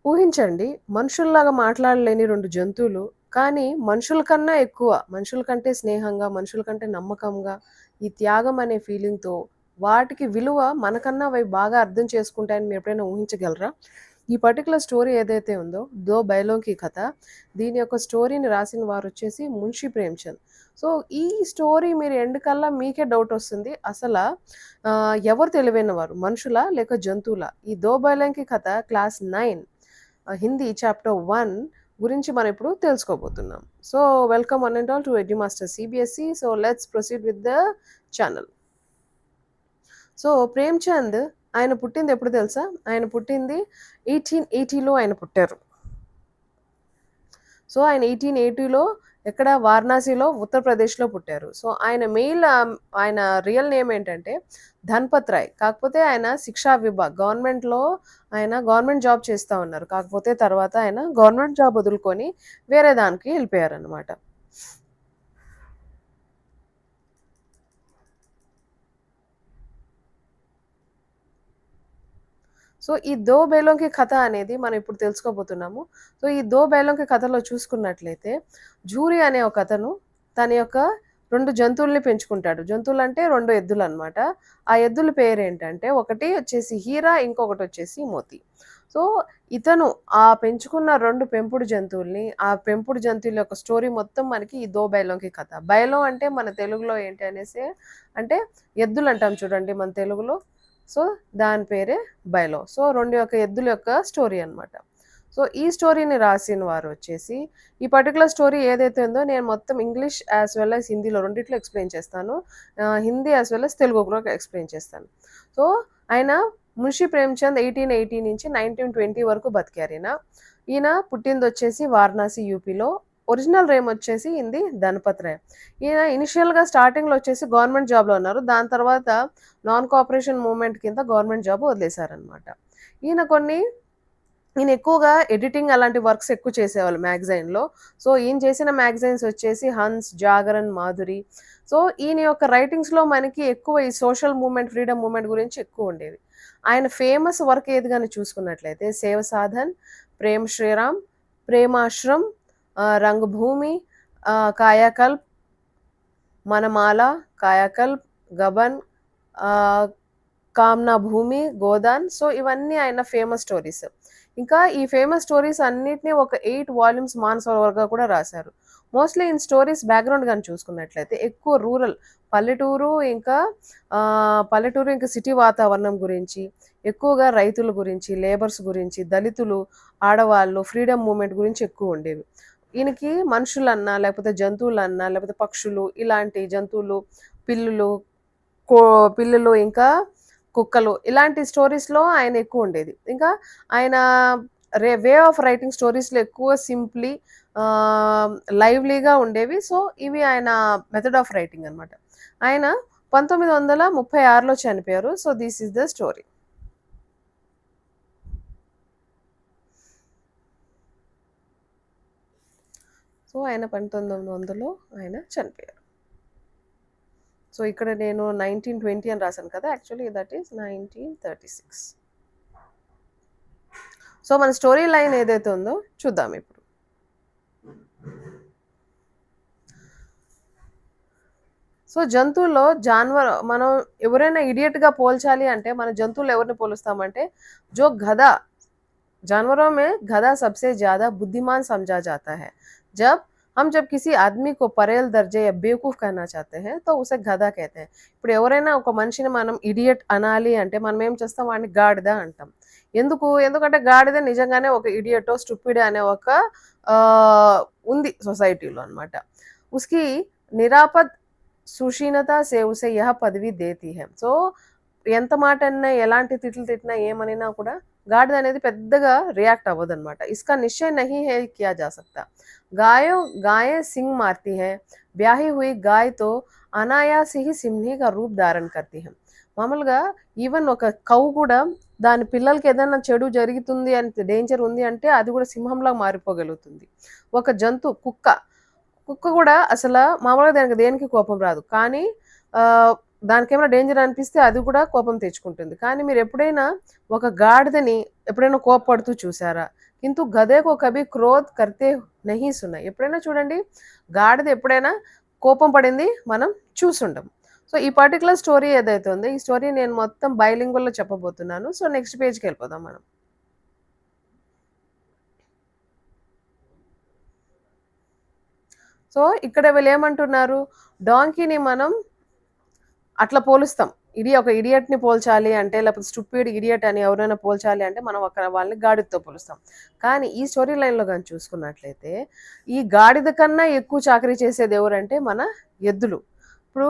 ఊహించండి మనుషుల్లాగా మాట్లాడలేని 2 జంతువులు. కానీ మనుషుల కన్నా ఎక్కువ, మనుషుల కంటే స్నేహంగా, మనుషుల కంటే నమ్మకంగా, ఈ త్యాగం అనే ఫీలింగ్‌తో వాటికి విలువ మనకన్నా అవి బాగా అర్థం చేసుకుంటాయని మీరెప్పుడైనా ఊహించగలరా? ఈ పర్టిక్యులర్ స్టోరీ ఏదైతే ఉందో 'దో బైలోం కి కథ' దీని యొక్క స్టోరీని రాసిన వారొచ్చేసి 'మున్షి ప్రేమ్‌చంద్.' సో, ఈ స్టోరీ మీరు ఎండ్ కల్లా మీకే డౌటొస్తుంది. ఎవరు తెలివైనవారు? మనుషులా? లేక జంతువులా? ఈ 'దో బైలోం కి కథ' క్లాస్ 9 హిందీ చాప్టర్ 1 గురించి మనం ఇప్పుడు తెలుసుకోబోతున్నాం. So, welcome one and all to Edumaster CBSE. So, let's proceed with the channel. So, Premchand ఆయన పుట్టింది ఎప్పుడు తెలుసా? ఆయన పుట్టింది 1880లో ఆయన పుట్టారు. సో, ఆయన 1880లో ఎక్కడ వారణాసిలో ఉత్తరప్రదేశ్‌లో పుట్టారు. సో, ఆయన రియల్ నేమ్ ఏంటంటే ధన్‌పత్ రాయ్. కాకపోతే ఆయన శిక్షా విభాగ్ గవర్నమెంట్‌లో ఆయన గవర్నమెంట్ జాబ్ చేస్తా ఉన్నారు. కాకపోతే తర్వాత ఆయన గవర్నమెంట్ జాబ్ వదులుకొని వేరే దానికి ఎళ్ళిపోయారనమాట. సో, ఈ 'దో బేలోం కి కథ' అనేది మనం ఇప్పుడు తెలుసుకోబోతున్నాము. సో, ఈ 'దో బేలోం కి కథలో చూసుకున్నట్లయితే, జూరి అనే ఒకతను తన యొక్క 2 జంతువుల్ని పెంచుకుంటాడు. జంతువులంటే 2 ఎద్దులనమాట. ఆ ఎద్దుల పేరేంటంటే, ఒకటి వచ్చేసి హీరా, ఇంకొకటొచ్చేసి మోతి. సో, ఇతను ఆ పెంచుకున్న 2 పెంపుడు జంతువుల్ని, ఆ పెంపుడు జంతువుల యొక్క స్టోరీ మొత్తం మనకి ఈ 'దో బైలోం కి కథ.' బైలం అంటే మన తెలుగులో ఏంటి అనేసి అంటే ఎద్దులంటాం చూడండి మన తెలుగులో. సో, దాని పేరే బైలో. సో, 2 యొక్క ఎద్దుల యొక్క స్టోరీ అనమాట. సో, ఈ స్టోరీని రాసిన వారొచ్చేసి ఈ పర్టిక్యులర్ స్టోరీ ఏదైతే ఉందో నేను మొత్తం ఇంగ్లీష్ యాస్ వెల్ యాస్ హిందీలో రెండిట్లో ఎక్స్‌ప్లెయిన్ చేస్తాను. Hindi as well as Telugu కూడా ఎక్స్‌ప్లెయిన్ చేస్తాను. సో, ఆయన మున్షి ప్రేమ్‌చంద్ 1880 నుంచి 1920 వరకు బతికారీయన. ఈయన పుట్టిందొచ్చేసి వారణాసి యూపీలో. ఒరిజినల్ నేమ్ వచ్చేసి ఈయనది ధనపత్ రాయ్. ఈయన ఇనిషియల్‌గా స్టార్టింగ్‌లో వచ్చేసి గవర్నమెంట్ జాబ్‌లో ఉన్నారు. దాని తర్వాత నాన్ కోఆపరేషన్ మూవ్‌మెంట్ కింద గవర్నమెంట్ జాబ్ వదిలేసారనమాట. ఈయన కొన్ని ఈయన ఎక్కువగా ఎడిటింగ్ అలాంటి వర్క్స్ ఎక్కువ చేసేవాళ్ళు మ్యాగజైన్‌లో. సో, ఈయన చేసిన మ్యాగజైన్స్ వచ్చేసి 'హన్స్', 'జాగరణ్', 'మాధురి'. సో, ఈయన యొక్క రైటింగ్స్‌లో మనకి ఎక్కువ ఈ సోషల్ మూవ్‌మెంట్, ఫ్రీడమ్ మూవ్‌మెంట్ గురించి ఎక్కువుండేవి. ఆయన ఫేమస్ వర్క్ ఏది గాని చూసుకున్నట్లయితే 'సేవ సాధన్', 'ప్రేమ్ శ్రీరామ్', 'ప్రేమాశ్రమ్', 'రంగభూమి', 'కాయాకల్ప్', 'మనమాల', 'కాయాకల్ప్', 'గబన్', ఆహ్, 'కామ్నా భూమి', 'గోదాన్'. సో, ఇవన్నీ ఆయన ఫేమస్ స్టోరీస్. ఇంకా ఈ ఫేమస్ స్టోరీస్ అన్నిటిని ఒక 8 వాల్యూమ్స్ 'మానసరోవర్‌గా' కూడా రాశారు. మోస్ట్‌లీ ఈయన స్టోరీస్ బ్యాక్‌గ్రౌండ్ గాని చూసుకున్నట్లయితే ఎక్కువ రూరల్ పల్లెటూరు ఇంకా పల్లెటూరు ఇంకా సిటీ వాతావరణం గురించి, ఎక్కువగా రైతుల గురించి, లేబర్స్ గురించి, దళితులు, ఆడవాళ్ళు, ఫ్రీడమ్ మూవ్‌మెంట్ గురించి ఎక్కువుండేవి. ఈయనకి మనుషులన్నా, లేకపోతే జంతువులన్నా, లేకపోతే పక్షులు ఇలాంటి జంతువులు, పిల్లులు, కో పిల్లులు ఇంకా కుక్కలు ఇలాంటి స్టోరీస్‌లో ఆయన ఎక్కువుండేది. ఇంకా ఆయన వే ఆఫ్ రైటింగ్ స్టోరీస్‌లో ఎక్కువ సింప్లీ ఆహ్, లైవ్లీగా ఉండేవి. సో, ఇవి ఆయన మెథడ్ ఆఫ్ రైటింగ్ అనమాట. ఆయన 1936లో చనిపోయారు. So, this is the story. So, ఆయన 1900లో ఆయన చనిపోయారు. సో, ఇక్కడ నేను 1920 అని రాసాను కదా! Actually that is 1936. సో, మన స్టోరీ లైన్ ఏదైతే ఉందో చూద్దాం ఇప్పుడు. సో, జంతువుల్లో మనం ఎవరైనా ఇడియట్‌గా పోల్చాలి అంటే మన జంతువుల్లో ఎవరిని పోలుస్తామంటే జో గधा जानवरों में गधा सबसे ज़्यादा बुद्धिमान समझा जाता है। जब किसी आदमी को परेल दर्जे या बेवकूफ़ कहना चाहते हैं, तो उसे गधा कहते हैं. ఇప్పుడు ఎవరైనా ఒక మనిషిని మనం ఇడియట్ అనాలి అంటే మనం ఏం చేస్తాం వాడిని గాడిద అంటాం. ఎందుకంటే గాడిద నిజంగానే ఒక ఇడియటో, స్టూపిడ్ అనే ఒక ఆహ్, ఉంది సొసైటీలో అన్నమాట. ఉస్‌కి నిరాపద్ సుషీనత సే ఉసే యహ పదవి దేతీ హై. సో, ఎంత మాటన్నా, ఎలాంటి తిట్లు తిట్టినా, ఏమనినా కూడా గాడిదనేది పెద్దగా రియాక్ట్ అవ్వదనమాట. ఇస్కా నిశ్చయ్ నహీ హై కియా జా సక్తా. गायें सींग मारती हैं, ब्याही हुई गाय तो అనాయాస్ హి సింహి కా రూప్ ధారణ కర్తీ హై. మామూలుగా ఈవెన్ ఒక కౌ కూడా దాని పిల్లలకి ఏదైనా చెడు జరుగుతుంది అని డేంజర్ ఉంది అంటే అది కూడా సింహంలా మారిపోగలుగుతుంది. ఒక కుక్క కూడా అసల మామూలుగా దానికి దేనికి కోపం రాదు. కానీ దానికేమైనా డేంజర్ అనిపిస్తే అది కూడా కోపం తెచ్చుకుంటుంది. కానీ మీరెప్పుడైనా ఒక గాడిదని ఎప్పుడైనా కోప్పడుతూ చూసారా? కింతు గధे को कभी क्रोध करते नहीं सुना. ఎప్పుడైనా చూడండి గాడిద ఎప్పుడైనా కోపం పడింది మనం చూసుండం. సో, ఈ పర్టిక్యులర్ స్టోరీ ఏదైతే ఉందో ఈ స్టోరీ నేను మొత్తం బైలింగువల్‌లో చెప్పబోతున్నాను. సో, నెక్స్ట్ పేజ్‌కెళ్ళిపోదాం మనం. సో, ఇక్కడ వీళ్ళేమంటున్నారు? డాంకీని మనం అట్లా పోలుస్తాం. ఒక ఇడియట్‌ని పోల్చాలి అంటే, లేకపోతే స్టూపిడ్ ఇడియట్ అని ఎవరైనా పోల్చాలి అంటే, మనం అక్కడ వాళ్ళని గాడిదతో పోలుస్తాం. కానీ ఈ స్టోరీ లైన్‌లో గాని చూసుకున్నట్లయితే, ఈ గాడిద కన్నా ఎక్కువ చాకరీ చేసేది ఎవరంటే, మన ఎద్దులు. ఇప్పుడు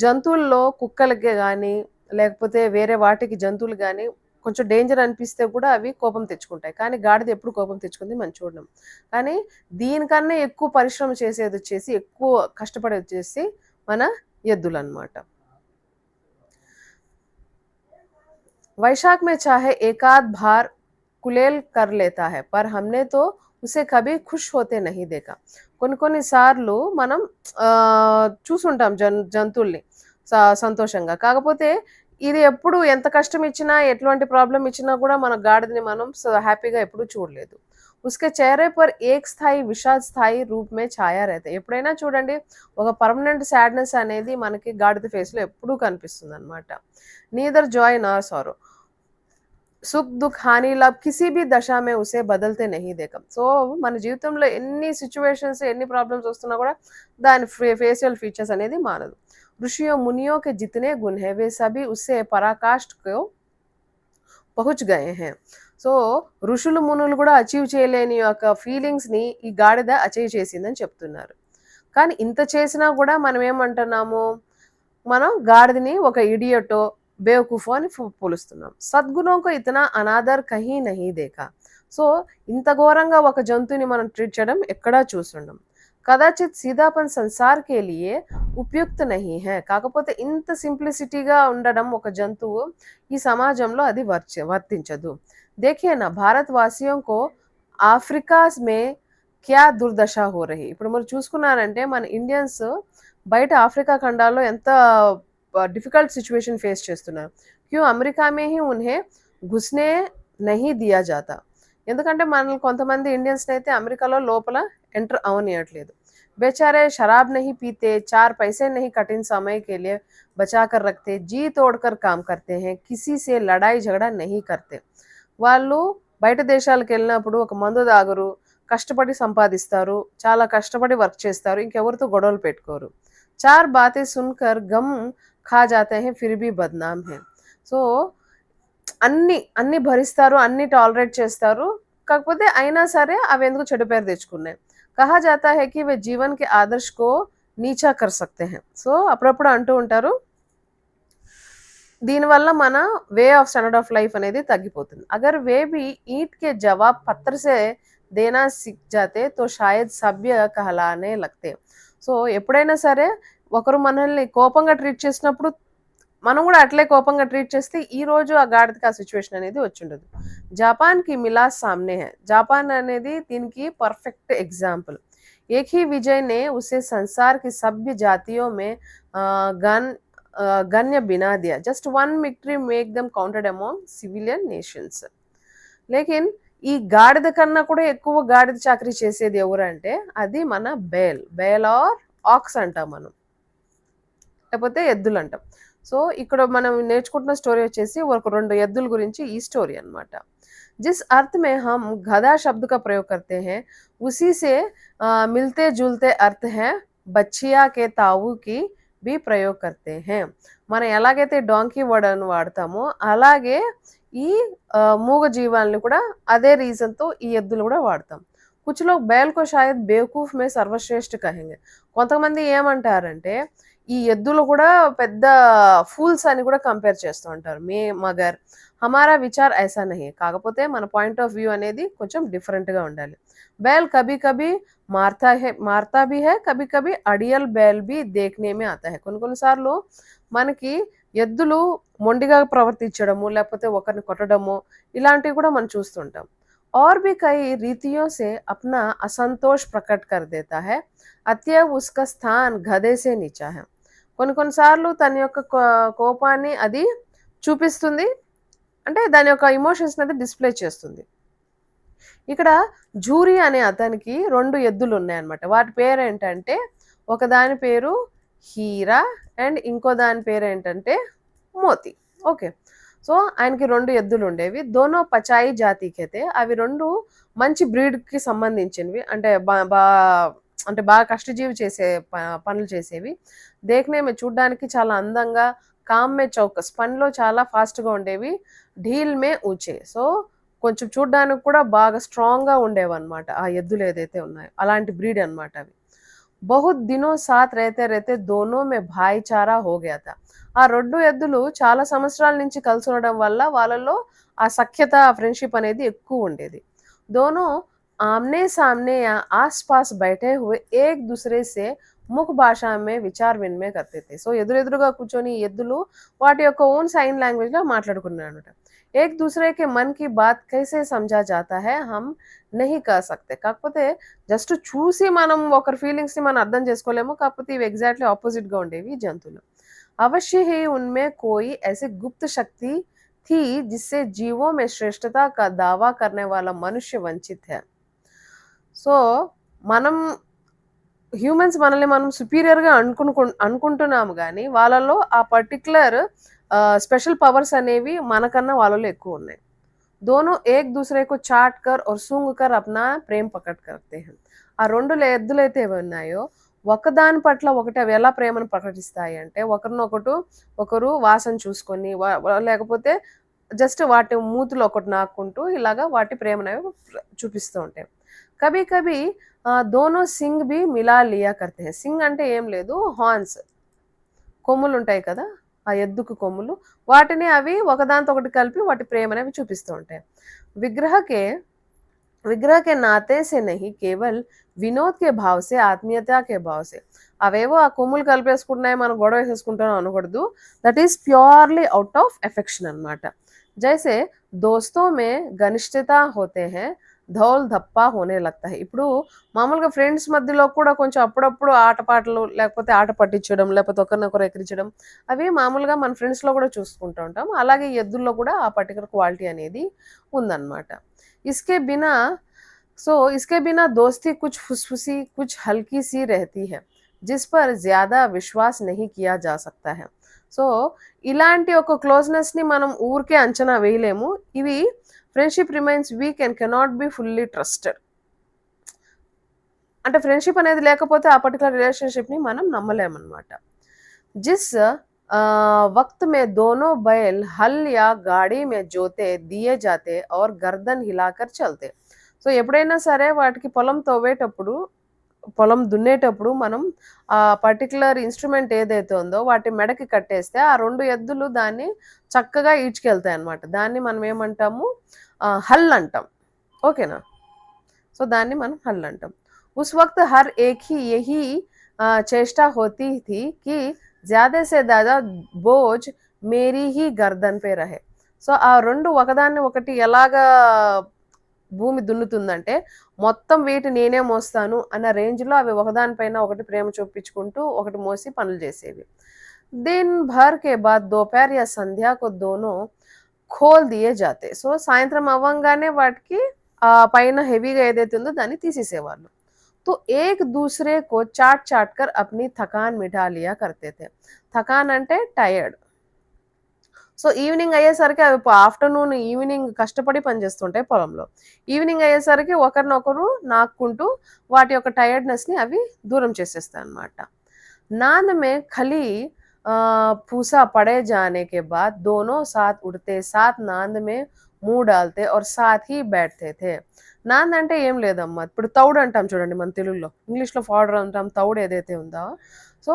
జంతువుల్లో కుక్కలకి గానీ, లేకపోతే వేరే వాటికి జంతువులు గానీ, కొంచెం డేంజర్ అనిపిస్తే కూడా అవి కోపం తెచ్చుకుంటాయి. కానీ గాడిద ఎప్పుడు కోపం తెచ్చుకుంది మనం చూడం. కానీ దీనికన్నా ఎక్కువ పరిశ్రమ చేసేదొచ్చేసి, ఎక్కువ కష్టపడేదొచ్చేసి మన ఎద్దులనమాట. वैशाख में चाहे एकाध बार कुलेल कर लेता है पर हमने तो उसे कभी खुश होते नहीं देखा. కొన్ని కొన్ని సార్లు మనం చూసుంటాం జంతువుల్ని సంతోషంగా. కాకపోతే ఇది ఎప్పుడు ఎంత కష్టం ఇచ్చినా, ఎటువంటి ప్రాబ్లమ్ ఇచ్చినా కూడా మన గాడిదని మనం హ్యాపీగా ఎప్పుడు చూడలేదు. ఉస్కే చెహరే పర్ ఏక్ స్థాయి విషాద్ స్థాయి రూప్ మే ఛాయా రహతా. ఎప్పుడైనా చూడండి ఒక పర్మనెంట్ సాడ్‌నెస్ అనేది మనకి గాడిద ఫేస్‌లో ఎప్పుడూ కనిపిస్తుందనమాట. నీదర్ జాయ్ నార్ సారో. సుఖ్, దుఃఖ్, హాని, లాభ్ కిసీ భీ దశా మే ఉసే బదల్తే నహీ దేఖం. సో, మన జీవితంలో ఎన్ని సిట్యుయేషన్స్, ఎన్ని ప్రాబ్లమ్స్ వస్తున్నా కూడా దాని ఫేషియల్ ఫీచర్స్ అనేది మారదు. ఋషియోं मुनियों के जितने गुण हैं वे सभी उससे पराकाष्ठ को పహుచ్ గయే హై. సో, ఋషులు, మునులు కూడా అచీవ్ చేయలేని యొక్క ఫీలింగ్స్‌ని ఈ గాడిద అచీవ్ చేసిందని చెప్తున్నారు. కానీ ఇంత చేసినా కూడా మనం ఏమంటున్నాము? మనం గాడిదని ఒక ఇడియటో, బేవకూఫో అని పోలుస్తున్నాం. సద్గుణం కో ఇతనా అనాదర్ కహీ నహీ దేఖా. సో, ఇంత ఘోరంగా ఒక జంతువుని మనం ట్రీట్ చేయడం ఎక్కడా చూసుండం. కదాచిత్ సీదాపన్ సంసార్ కే లియే ఉపయుక్త నహీ హై. కాకపోతే ఇంత సింప్లిసిటీగా ఉండడం ఒక జంతువు ఈ సమాజంలో అది వర్తించదు. దేఖియే నా భారత్ వాసియోं को ఆఫ్రికా మే క్యా దుర్దశ హో రహీ. ఇప్పుడు మీరు చూసుకున్నారంటే మన ఇండియన్స్ బయట ఆఫ్రికా ఖండాల్లో ఎంత డిఫికల్ట్ సిచ్యువేషన్ ఫేస్ చేస్తున్నారు. క్యూ అమెరికా మే హీ ఉన్హే ఘుస్నే నహీ దియా జాతా. ఎందుకంటే మనల్ని కొంతమంది ఇండియన్స్‌ని అయితే అమెరికాలో లోపల ఎంటర్ అవ్వనియట్లేదు. बेचारे शराब नहीं पीते, 4 पैसे नहीं कठिन समय के लिए बचा कर रखते, जी तोड़कर काम करते हैं, किसी से लड़ाई झगड़ा नहीं करते. వాళ్ళు బయట దేశాలకెళ్ళినప్పుడు ఒక మందు తాగరు, కష్టపడి సంపాదిస్తారు, చాలా కష్టపడి వర్క్ చేస్తారు, ఇంకెవరితో గొడవలు పెట్టుకోరు. 4 బాतें सुनकर गम खा जाते हैं फिर भी बदनाम हैं. సో, అన్నీ భరిస్తారు, అన్నీ టాలరేట్ చేస్తారు. కాకపోతే అయినా సరే అవెందుకు చెడు పేరు తెచ్చుకున్నాయి. కహా జాతా హై కి వే జీవన్ కే ఆదర్శ్ కో నీచా కర్ సక్తే హై. సో, అప్పుడప్పుడు అంటూ ఉంటారు. దీనివల్ల మన way of standard of life అనేది తగ్గిపోతుంది. అగర్ వే భీ ఈంట్ కే జవాబ్ పత్థర్ సే దేనా సిక్ జాతే తో షాయద్ సభ్య కహలానే లగ్తే. సో, ఎప్పుడైనా సరే ఒకరు మనల్ని కోపంగా ట్రీట్ చేసినప్పుడు మనం కూడా అట్లే కోపంగా ట్రీట్ చేస్తే ఈ రోజు ఆ గాడిదకి ఆ సిచ్యువేషన్ అనేది వచ్చుండదు. జాపాన్‌కి మిలాస్ సామ్నే హై. జాపాన్ అనేది దీనికి పర్ఫెక్ట్ ఎగ్జాంపుల్. ఏక్ హీ విజయ్ నే ఉసే సంసార్ కి సభ్య జాతియోं में గన్య బినా దియా. Just one victory make them counted among civilian nations. లేకిన్ ఈ గాడిద కన్నా కూడా ఎక్కువ గాడిద చాకరీ చేసేది ఎవరంటే అది మన బేల్ ఆర్ ఆక్స్ అంటాం మనం. లేకపోతే ఎద్దులంటాం. సో, ఇక్కడ మనం నేర్చుకుంటున్న స్టోరీ వచ్చేసి ఒక 2 ఎద్దుల గురించి ఈ స్టోరీ అన్నమాట. जिस अर्थ में हम गधा शब्द का प्रयोग करते हैं उसी से मिलते जुलते अर्थ है बच्चिया के ताऊ की भी प्रयोग करते हैं. మనం ఎలాగైతే డాంకీ వర్డ్ అని వాడతామో అలాగే ఈ మూగ జీవాలని కూడా అదే రీజన్‌తో ఈ ఎద్దులు కూడా వాడతాం. कुछ लोग बैल को शायद बेवकूफ में सर्वश्रेष्ठ कहेंगे. కొంతమంది ఏమంటారంటే ఈ ఎద్దులు కూడా పెద్ద ఫూల్స్ అని కూడా కంపేర్ చేస్తూ ఉంటారు. మగర్ హమారా విచార్ ఐసా నహీ. కాకపోతే మన పాయింట్ ఆఫ్ వ్యూ అనేది కొంచెం డిఫరెంట్‌గా ఉండాలి. बैल कभी-कभी मारता भी है, कभी-कभी अड़ियल बैल भी देखने में आता है. కొన్ని కొన్ని సార్లు మనకి ఎద్దులు మొండిగా ప్రవర్తించడము, లేకపోతే ఒకరిని కొట్టడము ఇలాంటివి కూడా మనం చూస్తుంటాం. और भी कई रीतियों से अपना असंतोष प्रकट कर देता है. अतएव उसका स्थान गधे से नीचा है. కొన్ని కొన్ని సార్లు తన యొక్క కోపాన్ని అది చూపిస్తుంది. అంటే దాని యొక్క ఎమోషన్స్‌ని అది డిస్‌ప్లే చేస్తుంది. ఇక్కడ జూరీ అనే అతనికి 2 ఎద్దులున్నాయన్నమాట. వాటి పేరేంటంటే, ఒకదాని పేరు హీరా అండ్ ఇంకో దాని పేరేంటంటే మోతి. ఓకే. సో, ఆయనకి 2 ఎద్దులుండేవి. దోనో పచాయి జాతికే తే. అవి 2 మంచి బ్రీడ్‌కి సంబంధించినవి. అంటే బా బా అంటే బాగా కష్టజీవి చేసే పనులు చేసేవి. దేఖ్‌నే మే చూడ్డానికి చాలా అందంగా, కామ్ మే చౌకస్ పనిలో చాలా ఫాస్ట్‌గా ఉండేవి. ఢీల్ మే ఊంచే. సో, కొంచెం చూడ్డానికి కూడా బాగా స్ట్రాంగ్‌గా ఉండేవన్నమాట. ఆ ఎద్దులేదైతే ఉన్నాయో. అలాంటి బ్రీడ్ అన్నమాట అవి. బహుత్ దినో సాత్ रहते रहते दोनों में భాయిచారా హో గయా థా. ఆ 2 ఎద్దులు చాలా సంవత్సరాల నుంచి కలిసుండడం వల్ల వాళ్ళలో ఆ సఖ్యత, ఆ ఫ్రెండ్‌షిప్ అనేది ఎక్కువుండేది. दोनों आमने-सामने या आस-पास बैठे हुए एक दूसरे से ముఖ్ భాషా మే విచార్ వినిమయ కర్తే थे. సో, ఎదురెదురుగా కూర్చొని ఈ ఎద్దులు వాటి యొక్క ఓన్ సైన్ లాంగ్వేజ్‌లో మాట్లాడుకున్నాయన్నమాట. एक दूसरे के मन की बात कैसे समझा जाता है हम नहीं कह सकते. కాకపోతే జస్ట్ చూసి మనం ఒకరి ఫీలింగ్స్‌ని మనం అర్థం చేసుకోలేము. కాకపోతే ఇవి ఎగ్జాక్ట్‌లీ అపోజిట్‌గా ఉండేవి ఈ జంతువులు. अवश्य ही उनमें कोई ऐसी गुप्त शक्ति थी जिससे जीवों में श्रेष्ठता का दावा करने वाला मनुष्य वंचित है. సో, మనం హ్యూమన్స్ మనల్ని మనం సుపీరియర్‌గా అనుకుంటున్నాము గానీ, వాళ్ళలో ఆ పర్టిక్యులర్ స్పెషల్ పవర్స్ అనేవి మనకన్నా వాళ్ళలో ఎక్కువున్నాయి. दोनों एक दूसरे को చాట్ కర్ और सूंघ कर अपना ప్రేమ ప్రకట్ करते हैं. ఆ 2 ఎద్దులైతే ఉన్నాయో, ఒకదాని పట్ల ఒకటి అవి ఎలా ప్రేమను ప్రకటిస్తాయి అంటే, ఒకరు వాసన చూసుకొని లేకపోతే జస్ట్ వాటి మూతిలో ఒకటి నాక్కుంటూ ఇలాగా వాటి ప్రేమనవి చూపిస్తూ ఉంటాయి. కభీ కభీ దోనో సింగ్ భీ మిలా లియా కర్తే హై. సింగ్ అంటే ఏం లేదు హార్న్స్. కొమ్ములుంటాయి కదా! ఆ ఎద్దుకు కొమ్ములు. వాటిని అవి ఒకదానితో ఒకటి కలిపి వాటి ప్రేమనవి చూపిస్తూ ఉంటాయి. విగ్రహ కే విగ్రహ కే నాతే సే నహీ కేవల్ వినోద్ కే భావ్ సే, ఆత్మీయత కే భావ్ సే. అవేవో ఆ కొమ్ములు కలిపేసుకుంటున్నాయి, మనం గొడవ వేసేసుకుంటున్నాం అనకూడదు. That is purely out of affection అన్నమాట. జైసే దోస్తో మే ఘనిష్ఠత హోతే హై, ధౌల్ ధప్పా హోనే లగ్తా హై. ఇప్పుడు మామూలుగా ఫ్రెండ్స్ మధ్యలో కూడా కొంచెం అప్పుడప్పుడు ఆటపాటలు, లేకపోతే ఆట పట్టించడం, లేకపోతే ఒకరినొకరు ఎక్కిరించడం, అవి మామూలుగా మన ఫ్రెండ్స్‌లో కూడా చూసుకుంటూ ఉంటాం. అలాగే ఈ ఎద్దుల్లో కూడా ఆ పర్టిక్యులర్ క్వాలిటీ అనేది ఉందన్నమాట. इसके बिना इसके बिना दोस्ती कुछ फुसफुसी, कुछ हल्की-सी रहती है, जिस पर ज़्यादा విశ్వాస్ नहीं किया जा सकता है. సో, ఇలాంటి ఒక క్లోజ్‌నెస్‌ని మనం ఊరికే అంచనా వేయలేము. ఇవి friendship remains week and cannot be fully trusted. అంటే ఫ్రెండ్‌షిప్ అనేది లేకపోతే ఆ పర్టిక్యులర్ రిలేషన్‌షిప్‌ని మనం నమ్మలేమనమాట. जिस वक़्त में दोनों बैल हल या गाड़ी में जोते दिए जाते और गर्दन हिलाकर चलते. సో, ఎప్పుడైనా సరే వాటికి పొలం దున్నేటప్పుడు మనం ఆ పర్టిక్యులర్ ఇన్‌స్ట్రుమెంట్ ఏదైతే ఉందో వాటి మెడకి కట్టేస్తే ఆ 2 ఎద్దులు దాన్ని చక్కగా ఈడ్చుకెళ్తాయన్నమాట. దాన్ని మనం ఏమంటాము హల్ అంటాం. ఓకేనా? సో, దాన్ని మనం హల్ అంటాం. उस वक़्त हर एक ही यही चेष्टा होती थी कि ज़्यादा से ज़्यादा बोझ मेरी ही गर्दन पे रहे. సో, ఆ 2 ఒకదాన్ని ఒకటి ఎలాగా భూమి దున్నుతుందంటే, మొత్తం వెయిట్ నేనే మోస్తాను అన్న రేంజ్‌లో అవి ఒకదాని పైన ఒకటి ప్రేమ చూపించుకుంటూ, ఒకటి మోసి పనులు చేసేవి. दिन भर के बाद दोपहर या संध्या को दोनों ఖోల్ దియే జాతే. సో, సాయంత్రం అవ్వంగానే వాటికి పైన హెవీగా ఏదైతే ఉందో దాన్ని తీసేసేవాళ్ళు. तो एक दूसरे को चाट-चाट कर अपनी थकान मिटा लिया करते थे. థకాన్ అంటే టైర్డ్. సో, ఈవినింగ్ అయ్యేసరికి అవి ఆఫ్టర్‌నూన్, ఈవినింగ్ కష్టపడి పనిచేస్తుంటాయి పొలంలో. ఈవినింగ్ అయ్యేసరికి ఒకరినొకరు నాక్కుంటూ వాటి యొక్క టైర్డ్‌నెస్‌ని అవి దూరం చేసేస్తాయన్నమాట. नांद में खली पूसा पड़े जाने के बाद दोनों साथ उड़ते, साथ नांद में मुँह डालते और साथ ही बैठते थे. నాంద్ అంటే ఏం లేదమ్మా. ఇప్పుడు తౌడు అంటాం చూడండి మన తెలుగులో. ఇంగ్లీష్‌లో ఫౌడర్ అంటాం. తౌడు ఏదైతే ఉందో, సో,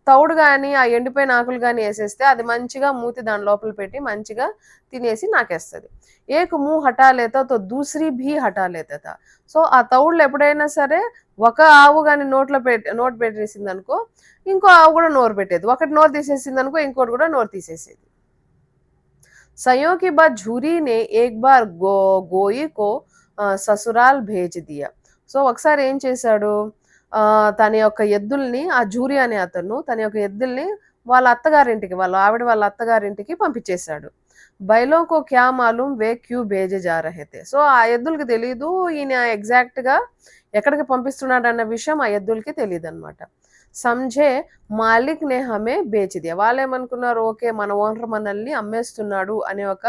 తౌడు గాని, ఆ ఎండిపోయిన ఆకులు గాని ఏసేస్తే అది మంచిగా మూతి దాని లోపల పెట్టి మంచిగా తినేసి నాకేస్తది. ఏక్ ముँह हटा लेता तो दूसरी भी हटा लेता था. సో, ఆ తౌడులో ఎప్పుడైనా సరే ఒక ఆవు గాని నోటు పెట్టేసిందనుకో, ఇంకో ఆవు కూడా నోరు పెట్టేది. ఒకటి నోరు తీసేసిందనుకో, ఇంకోటి కూడా నోరు తీసేసేది. सयों के बाद झूरी ने एक बार గోయి కో ససురాల్ భేజ్ దియా. సో, ఒకసారి ఏం చేశాడు, తన యొక్క ఎద్దుల్ని ఆ జూరి అనే అతను తన యొక్క ఎద్దుల్ని వాళ్ళ అత్తగారింటికి వాళ్ళ అత్తగారింటికి పంపించేశాడు. బైలోంకో క్యా మాలూమ్ వే క్యూ భేజే జా రహే తే. సో ఆ ఎద్దులకి తెలీదు ఈయన ఎగ్జాక్ట్‌గా ఎక్కడికి పంపిస్తున్నాడన్న విషయం ఆ ఎద్దులకి తెలీదనమాట. సంఝే మాలిక్ నే హమే బేచ్ దియా. వాళ్ళేమనుకున్నారు, ఓకే మన ఓనర్ మనల్ని అమ్మేస్తున్నాడు అనే ఒక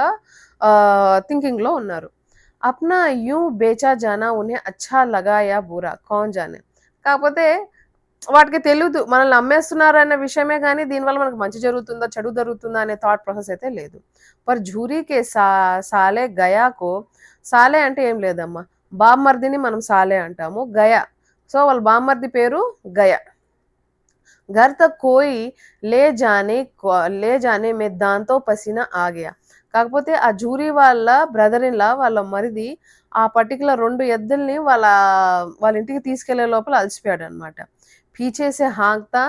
థింకింగ్‌లో ఉన్నారు. అప్నా యూँ బేచా జానా ఉన్హే అచ్చా లగా యా బురా కౌన్ జానే. కాకపోతే వాటికి తెలీదు మనల్ని అమ్మేస్తున్నారన్న విషయమే గానీ, దీనివల్ల మనకు మంచి జరుగుతుందా, చెడు జరుగుతుందా అనే థాట్ ప్రాసెస్ అయితే లేదు. పర్ ఝూరీకే సాలే గయాకో, సాలే అంటే ఏం లేదమ్మా, బామ్మర్దిని మనం సాలే అంటాము. గయ, సో వాళ్ళ బామ్మర్ది పేరు గయ. घर तक कोई ले जाने में దాంతో పసీనా ఆ గయా. కాకపోతే ఆ జూరీ వాళ్ళ బ్రదర్ ఇన్ లా వాళ్ళ మరిది ఆ పర్టిక్యులర్ 2 ఎద్దుల్ని వాళ్ళ ఇంటికి తీసుకెళ్లే లోపల అలసిపోయాడనమాట. పీछे से हाँकता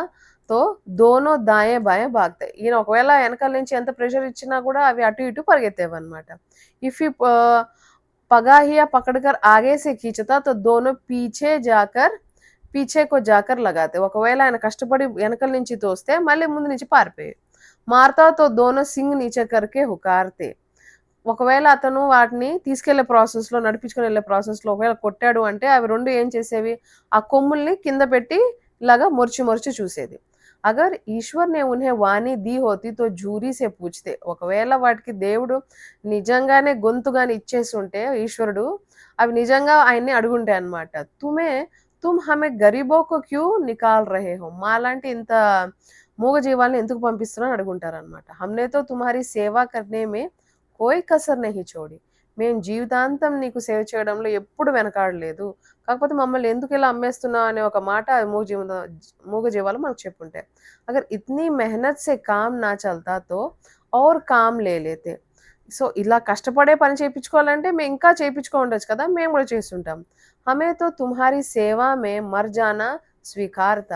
तो दोनों दाएं बाएं भागతాయి. ఈయన ఒకవేళ వెనకాల నుంచి ఎంత ప్రెషర్ ఇచ్చినా కూడా అవి అటు ఇటు పరిగెత్తేవన్నమాట. ఇఫ్ యూ పగాహియా పకడ్కర్ ఆగే సే ఖీంచతా తో దోనో పీछేకో జాకర్ లగాతే. ఒకవేళ ఆయన కష్టపడి వెనకల నుంచి తోస్తే మళ్ళీ ముందు నుంచి పారిపోయాయి. మారతా తో దోనో సింగ్ నీచే కర్కే హుకార్తే. ఒకవేళ అతను వాటిని తీసుకెళ్లే ప్రాసెస్‌లో నడిపించుకొని వెళ్ళే ప్రాసెస్‌లో ఒకవేళ కొట్టాడు అంటే అవి 2 ఏం చేసేవి, ఆ కొమ్ముల్ని కింద పెట్టి ఇలాగా మొరిచి మొరిచి చూసేది. అగర్ ఈశ్వర్ నే ఉన్హే వాణి दी होती तो జూరీ సే పూछते. ఒకవేళ వాటికి దేవుడు నిజంగానే గొంతు గాని ఇచ్చేసుంటే ఈశ్వరుడు, అవి నిజంగా ఆయన్ని అడుగుంటాయి అన్నమాట. తుమ్ హమే గరీబో కో క్యూ నికాల్ రహే హో. మాలాంటి ఇంత మూగజీవాల్ని ఎందుకు పంపిస్తున్నావు అని అడుగుంటారనమాట. హమ్నే తో తుమ్హారీ సేవా కర్నే మే కోయి కసర్ నహీ చోడి. మేము జీవితాంతం నీకు సేవ చేయడంలో ఎప్పుడు వెనకాడలేదు. కాకపోతే మమ్మల్ని ఎందుకు ఇలా అమ్మేస్తున్నావు అనే ఒక మాట మూగజీవాలు మనకు చెప్పుంటాయి. అగర్ ఇత్నీ మెహనత్ సే కామ్ నా చల్తా తో ఔర్ కామ్ లే లేతే. సో ఇలా కష్టపడే పని చేయించుకోవాలంటే మేము ఇంకా చేయించుకోండొచ్చు కదా, మేము కూడా చేస్తుంటాం. హమే తో తుమ్హారీ సేవా మే మర్ జానా స్వీకారత.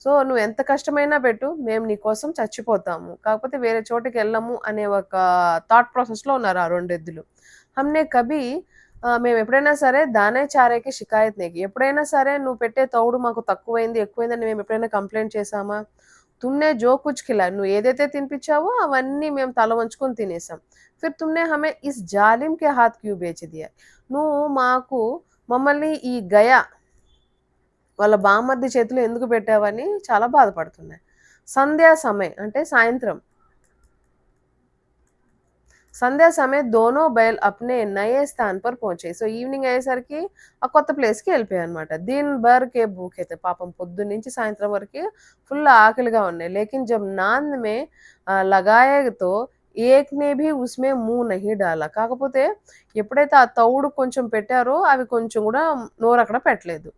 సో నువ్వు ఎంత కష్టమైనా పెట్టు, మేము నీ కోసం చచ్చిపోతాము, కాకపోతే వేరే చోటికి వెళ్ళము అనే ఒక థాట్ ప్రాసెస్లో ఉన్నారు ఆ 2 ఎద్దులు. హమ్నే కభీ మేము ఎప్పుడైనా సరే దానే చారేకి షికాయత్ నేకి. ఎప్పుడైనా సరే నువ్వు పెట్టే తౌడు మాకు తక్కువైంది ఎక్కువైందని మేము ఎప్పుడైనా కంప్లైంట్ చేశామా? తుమ్నే జో కుచ్ ఖిలా, నువ్వు ఏదైతే తినిపించావో అవన్నీ మేము తల వంచుకొని తినేసాం. Phir తుమ్నే హమే is జాలిం K హాత్ queue beige దియా. నువ్వు మమ్మల్ని ఈ గయ వాళ్ళ బామ్మర్ది చేతిలో ఎందుకు పెట్టావని చాలా బాధపడుతున్నాయి. సంధ్యా సమయం అంటే సాయంత్రం. సంధ్యా సమయం దోనో బైల్ అప్నే నయే స్థాన్ పర్ పహుంచే. సో ఈవినింగ్ అయ్యేసరికి ఆ కొత్త ప్లేస్కి వెళ్ళిపోయాయి అనమాట. దీన్ భర్ కే భూఖే. పాపం పొద్దున్న నుంచి సాయంత్రం వరకు ఫుల్ ఆకలిగా ఉన్నాయి. లేకిన్ జబ్ నాంద్ మే లగాయేతో ఏక్నే భీ ఉస్మే ముహ్ నహీ డాలా. కాకపోతే ఎప్పుడైతే ఆ తౌడు కొంచెం పెట్టారో అవి కొంచెం కూడా నోరు అక్కడ పెట్టలేదు.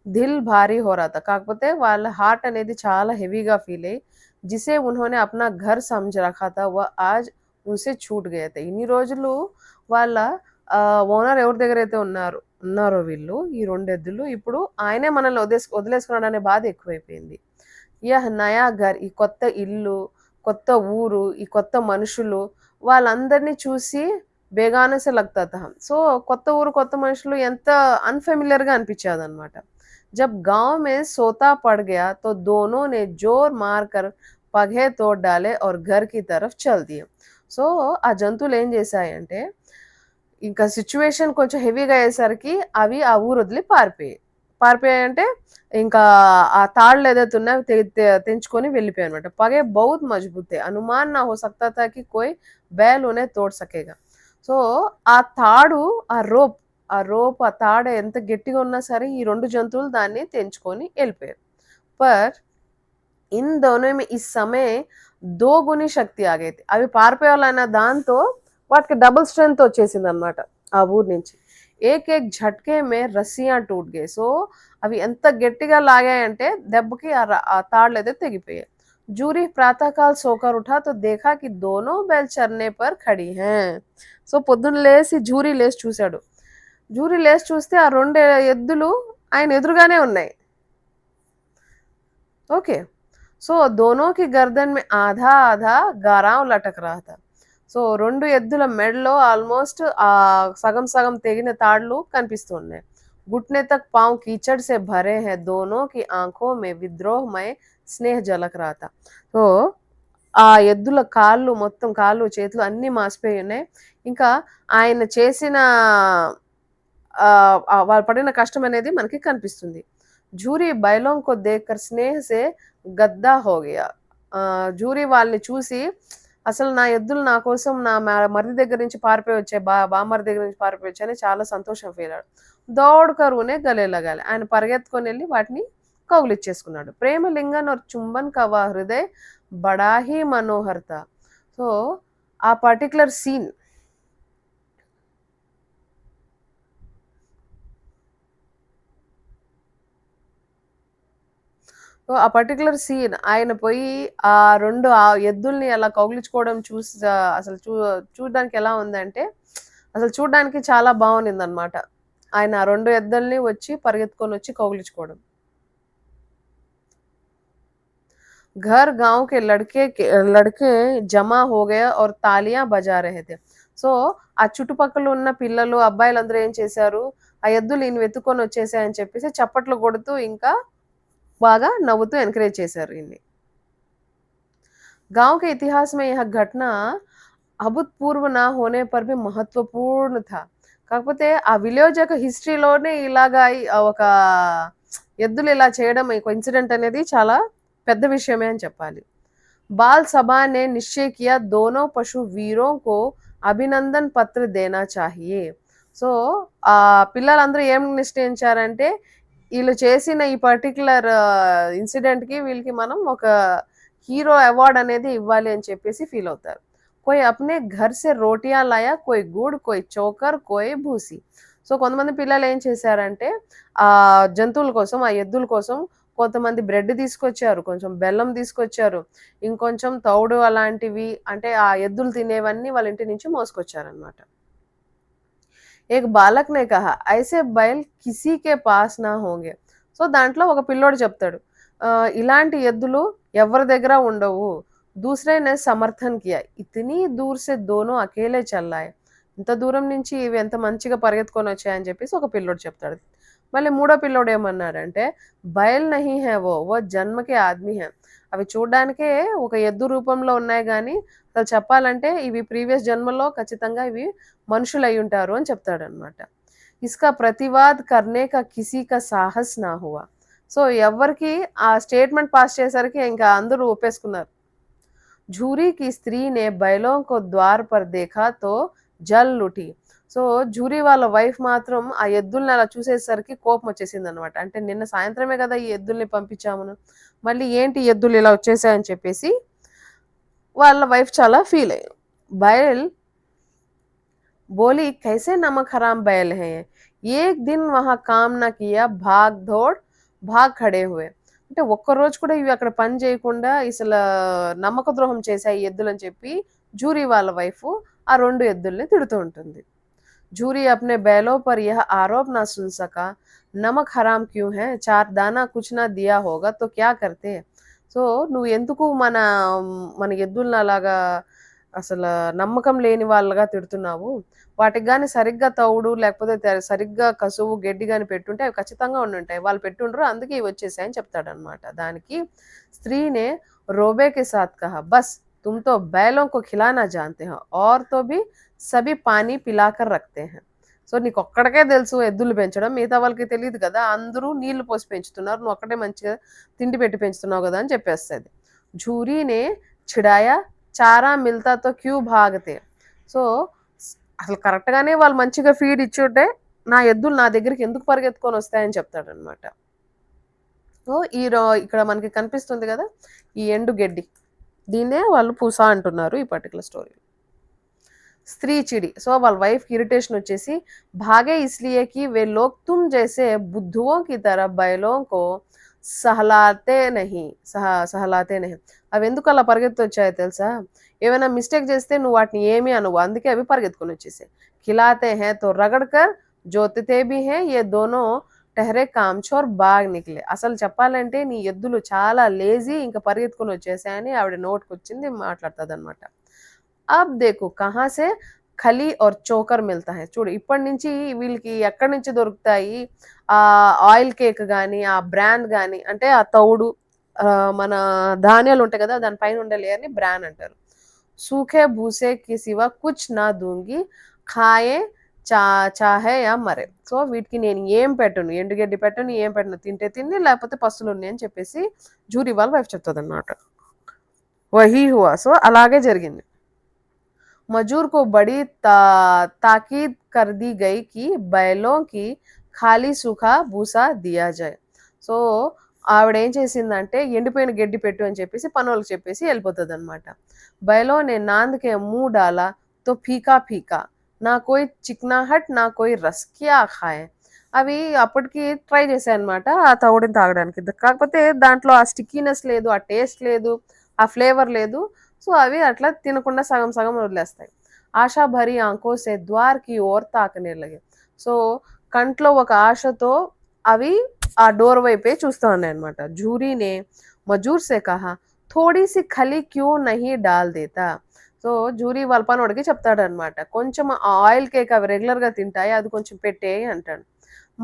దిల్ భారీ హోరాత. కాకపోతే వాళ్ళ హార్ట్ అనేది చాలా హెవీగా ఫీల్ అయ్యి జిసే ఉన్హోనే అప్నా ఘర్ సమझ రఖా థా వ ఆజ్ ఉన్సే छूट गए थे. ఇన్ని రోజులు వాళ్ళ ఓనర్ ఎవరి దగ్గరైతే ఉన్నారో వీళ్ళు ఈ 2 ఎద్దులు, ఇప్పుడు ఆయనే మనల్ని వదిలేసుకున్నాడనే బాధ ఎక్కువైపోయింది. యహ్ నయా ఘర్, ఈ కొత్త ఇల్లు, కొత్త ఊరు, ఈ కొత్త మనుషులు వాళ్ళందరినీ చూసి బేగానే సే లగ్తా థా. సో కొత్త ఊరు కొత్త మనుషులు ఎంత అన్‌ఫెమిలియర్‌గా అనిపించేదన్నమాట. जब गांव में सोता पड़ गया तो दोनों ने जोर मारकर పగే తోడ్ డాలే और घर की तरफ चल दिए. సో ఆ జంతువులు ఏం చేశాయంటే ఇంకా సిచ్యువేషన్ కొంచెం హెవీగా అయ్యేసరికి అవి ఆ ఊరు వదిలి పారిపోయాయంటే ఇంకా ఆ తాళ్ళు ఏదైతే ఉన్నాయో తెంచుకొని వెళ్ళిపోయాయి అనమాట. పగే బౌత్ మజబూతే అనుమాన్ నా హో సక్తా థా కి కోయి बैल उन्हें तोड़ सकेगा. సో ఆ తాడు ఆ తాడు ఎంత గట్టిగా ఉన్నా సరే ఈ 2 జంతువులు దాన్ని తెంచుకొని వెళ్ళిపోయారు. Per in Dono May is సమయ 2 గుని శక్తి ఆ గయి థీ. అవి పారిపోవాలన్న దాంతో వాటికి డబుల్ స్ట్రెంగ్త్ వచ్చేసిందనమాట ఆ ఊరు నుంచి. ఏక్ ఏక్ ఝట్కే మే రస్సియా టూట్ గయి. సో అవి ఎంత గట్టిగా లాగాయంటే దెబ్బకి ఆ తాళ్ళు అయితే తెగిపోయాయి. జూరీ ప్రాతకాల్ సోకర్ ఉఠా తో దేఖా కి దోనో बैल చర్నే పర్ ఖడీ हैं. సో పొద్దున్న లేసి జూరీ లేసి చూశాడు. జూరీ లేసి చూస్తే ఆ 2 ఎద్దులు ఆయన ఎదురుగానే ఉన్నాయి. ఓకే. సో దోనోకి గర్దన్ మే ఆధా ఆధా గారాం లటక్ రహా థా. సో 2 ఎద్దుల మెడలో ఆల్మోస్ట్ సగం సగం తెగిన తాళ్ళు కనిపిస్తూ ఉన్నాయి. घुटने तक पाँव कीचड़ से भरे हैं, दोनों की आंखों में विद्रोहमय స్నేహ జలక్ రాత. సో ఆ ఎద్దుల కాళ్ళు మొత్తం కాళ్ళు చేతులు అన్ని మాసిపోయి ఉన్నాయి. ఇంకా ఆయన చేసిన వాళ్ళు పడిన కష్టం అనేది మనకి కనిపిస్తుంది. జూరీ బైలోं को देखकर स्नेह से गद्दा हो गया. జూరీ వాళ్ళని చూసి అసలు నా ఎద్దులు నా కోసం నా మరిది దగ్గర నుంచి పారిపోయి వచ్చాయి, బామ్మర్ది దగ్గర నుంచి పారిపోయి వచ్చాయని చాలా సంతోషం ఫీల్ అయ్యాడు. దౌడ్ కరువునే గలే లగాలి, ఆయన పరిగెత్తుకొని వెళ్ళి వాటిని కౌగిలిచ్చేసుకున్నాడు. ప్రేమ లింగన్ और चुंबन का वह हृदय बड़ा ही मनोहर था. సో ఆ పర్టికులర్ సీన్ సో ఆ పర్టికులర్ సీన్ ఆయన పోయి ఆ 2 ఎద్దుల్ని అలా కౌగిలించుకోవడం చూసి అసలు చూడడానికి ఎలా ఉందంటే, అసలు చూడడానికి చాలా బావునిందనమాట. ఆయన ఆ 2 ఎద్దుల్ని వచ్చి పరిగెత్తుకొనొచ్చి కౌగిలించుకోవడం. घर गाँव के लड़के జమా हो गए और తాలియా బజా రహే थे. సో ఆ చుట్టుపక్కల ఉన్న పిల్లలు, అబ్బాయిలందరూ ఏం చేశారు, ఆ ఎద్దులు ఈయన్ని వెతుక్కొని వచ్చేసాయని చెప్పేసి చప్పట్లు కొడుతూ ఇంకా బాగా నవ్వుతూ ఎంకరేజ్ చేశారు ఈయన్ని. गाँव के इतिहास में यह घटना అభూతపూర్వ నా హోనే పర్ భీ మహత్వపూర్ణ థా. కాకపోతే ఆ విలేజ్ యొక్క హిస్టరీలోనే ఇలాగా ఒక ఎద్దులు ఇలా చేయడం ఒక ఇన్సిడెంట్ అనేది చాలా పెద్ద విషయమే అని చెప్పాలి. బాల్ సభా నే నిశ్చయ కియా దోనో పశు వీరోं को అభినందన్ పత్ర దేనా చాహియే. సో ఆ పిల్లలందరూ ఏం నిశ్చయించారంటే, వీళ్ళు చేసిన ఈ పర్టిక్యులర్ ఇన్సిడెంట్‌కి వీళ్ళకి మనం ఒక హీరో అవార్డ్ అనేది ఇవ్వాలి అని చెప్పేసి ఫీల్ అవుతారు. कोई अपने घर से రోటియా లాయా, కోయి గుడ్, కోయి చోకర్, కోయి భూసి. సో కొంతమంది పిల్లలు ఏం చేశారంటే జంతువుల కోసం, ఆ ఎద్దుల కోసం కొంతమంది బ్రెడ్ తీసుకొచ్చారు, కొంచెం బెల్లం తీసుకొచ్చారు, ఇంకొంచెం తౌడు అలాంటివి, అంటే ఆ ఎద్దులు తినేవన్నీ వాళ్ళ ఇంటి నుంచి మోసుకొచ్చారనమాట. ఏక్ బాలక్ నే కహా ఐసే బైల్ కిసీ కే పాస్ నా హోంగే. సో దాంట్లో ఒక పిల్లోడు చెప్తాడు, ఇలాంటి ఎద్దులు ఎవరి దగ్గర ఉండవు. దూసరే నే సమర్థన్ కియా, ఇతనీ దూర్ సే దోనో అకేలే చల్లాయే. ఇంత దూరం నుంచి ఇవి ఎంత మంచిగా పరిగెత్తుకొని వచ్చాయని చెప్పేసి ఒక పిల్లోడు చెప్తాడు. మళ్ళీ మూడో పిల్లోడు ఏమన్నారంటే, బయల్ నహీ హై వో జన్మకే ఆద్మీ హై. అవి చూడ్డానికే ఒక ఎద్దు రూపంలో ఉన్నాయి గానీ అసలు చెప్పాలంటే ఇవి ప్రీవియస్ జన్మలో ఖచ్చితంగా ఇవి మనుషులు అయి ఉంటారు అని చెప్తాడనమాట. ఇస్కా ప్రతివాద్ కర్నే కా కిసీ కా సాహస్ నా హువా. సో ఎవరికి ఆ స్టేట్మెంట్ పాస్ చేసరికి ఇంకా అందరూ ఒప్పేసుకున్నారు. झूरी की स्त्री ने बैलों को द्वार पर देखा तो జల్ ఉఠి. సో జూరీ వాళ్ళ వైఫ్ మాత్రం ఆ ఎద్దుల్ని అలా చూసేసరికి కోపం వచ్చేసిందనమాట. అంటే నిన్న సాయంత్రమే కదా ఈ ఎద్దుల్ని పంపించామును, మళ్ళీ ఏంటి ఎద్దులు ఇలా వచ్చేసాయని చెప్పేసి వాళ్ళ వైఫ్ చాలా ఫీల్ అయ్యారు. బయల్ बोली कैसे नमक हराम बैल है, एक दिन वहां काम ना किया, भाग दौड़ भाग खड़े हुए. అంటే ఒక్కరోజు కూడా ఇవి అక్కడ పని చేయకుండా అసలు నమ్మక ద్రోహం చేశాయి ఎద్దులు అని చెప్పి జూరీ వాళ్ళ వైఫ్ ఆ 2 ఎద్దుల్ని తిడుతూ ఉంటుంది. జూరీ అప్నే बैलों पर यह आरोप ना सुन सका, नमक हराम क्यों है, चार दाना कुछ ना दिया होगा तो क्या करते. సో నువ్వు ఎందుకు మన మన ఎద్దుల్ని అలాగా అసలు నమ్మకం లేని వాళ్ళగా తిడుతున్నావు, వాటికి గాని సరిగ్గా తౌడు లేకపోతే సరిగ్గా కసువు గడ్డి గాని పెట్టుంటే అవి ఖచ్చితంగా ఉండుంటాయి, వాళ్ళు పెట్టుండ్రు అందుకే ఇవి వచ్చేసాయని చెప్తాడనమాట. దానికి స్త్రీనే రోబే కే సాత్ కహా, బస్ తుమ్ తో बैलों को खिलाना जानते हो और तो भी సభి పానీ పిలాకర్ రక్తే హై. సో నీకు ఒక్కడికే తెలుసు ఎద్దులు పెంచడం, మిగతా వాళ్ళకి తెలియదు కదా, అందరూ నీళ్లు పోసి పెంచుతున్నారు, నువ్వు ఒక్కటే మంచిగా తిండి పెట్టి పెంచుతున్నావు కదా అని చెప్పేస్తుంది. జూరీనే చిడాయా, చారా మిల్తా తో క్యూ భాగతే. సో అసలు కరెక్ట్గానే వాళ్ళు మంచిగా ఫీడ్ ఇచ్చుంటే నా ఎద్దులు నా దగ్గరికి ఎందుకు పరిగెత్తుకొని వస్తాయని చెప్తాడనమాట. సో ఇక్కడ మనకి కనిపిస్తుంది కదా ఈ ఎండు గడ్డి, దీన్నే వాళ్ళు పూసా అంటున్నారు ఈ పర్టికులర్ స్టోరీ. స్త్రీ చిడి. సో వాళ్ళ వైఫ్కి ఇరిటేషన్ వచ్చేసి, భాగే ఇస్లియే కి వే లోగ్ తుమ్ జైసే బుద్ధువో కి తర బైలో కో సహలాతే నహి. అవి ఎందుకు అలా పరిగెత్తి వచ్చాయో తెలుసా, ఏమైనా మిస్టేక్ చేస్తే నువ్వు వాటిని ఏమీ అనవు, అందుకే అవి పరిగెత్తుకొని వచ్చేసాయి. ఖిలాతే హే తో రగడ్కర్ జోతితే భీ హే, ఏ దోనో టహరే కామ్చోర్ బాగ్ నిక్లే. అసలు చెప్పాలంటే నీ ఎద్దులు చాలా లేజీ, ఇంకా పరిగెత్తుకొని వచ్చేసాయని ఆవిడ నోటికి వచ్చింది మాట్లాడుతుంది అనమాట. अब देखो कहाँ से ఖలీ ఔర్ చోకర్ మిల్తా హై. చూడు ఇప్పటి నుంచి వీళ్ళకి ఎక్కడి నుంచి దొరుకుతాయి ఆయిల్ కేక్ గాని, ఆ బ్రాన్ గాని, అంటే ఆ తౌడు మన ధాన్యాలు ఉంటాయి కదా, దాని పైన ఉండే లేయర్ని బ్రాన్ అంటారు. సూఖే భూసే కి సివా కుచ్ నా దూంగి ఖాయే చాహే యా మరే. సో వీటికి నేను ఏం పెట్టను, ఎండుగడ్డి పెట్టను, ఏం పెట్టను, తింటే తిండి లేకపోతే పస్తులు ఉన్నాయి అని చెప్పేసి జూరీ వాళ్ళ వైఫ్ చెప్తుంది అనమాట. వహీ హువా. సో అలాగే జరిగింది. मजूर को बड़ी ताकीद कर दी गई कि बैलों की ఖాళీ సూఖా భూసా దియా జాయ్. సో ఆవిడ ఏం చేసిందంటే ఎండిపోయిన గడ్డి పెట్టు అని చెప్పేసి పనులకు చెప్పేసి వెళ్ళిపోతుంది అనమాట. బయలో నేను నాందుకే మూ డాలా తో ఫీకా ఫీకా నా కోయి చిక్నాహట్ నా కోయి రస్ క్యా ఖాయే. అవి అప్పటికి ట్రై చేశాయి అనమాట ఆ తవుడిని తాగడానికి. కాకపోతే దాంట్లో ఆ స్టిక్కీనెస్ లేదు, ఆ టేస్ట్ లేదు, ఆ ఫ్లేవర్ లేదు. సో అవి అట్లా తినకుండా సగం సగం వదిలేస్తాయి. ఆశా భరి ఆంఖో సే ద్వార్ కి ఓర్ తాకనే లగే. సో కంట్లో ఒక ఆశతో అవి ఆ డోర్ వైపే చూస్తా ఉన్నాయి అనమాట. జూరీనే మజూర్ సే కహా థోడీ సి ఖలి క్యూ నహీ డాల్ దేతా. సో జూరీ వాళ్ళ పనోడికి చెప్తాడనమాట, కొంచెం ఆయిల్ కేక్ అవి రెగ్యులర్ గా తింటాయి, అది కొంచెం పెట్టేయి అంటాడు.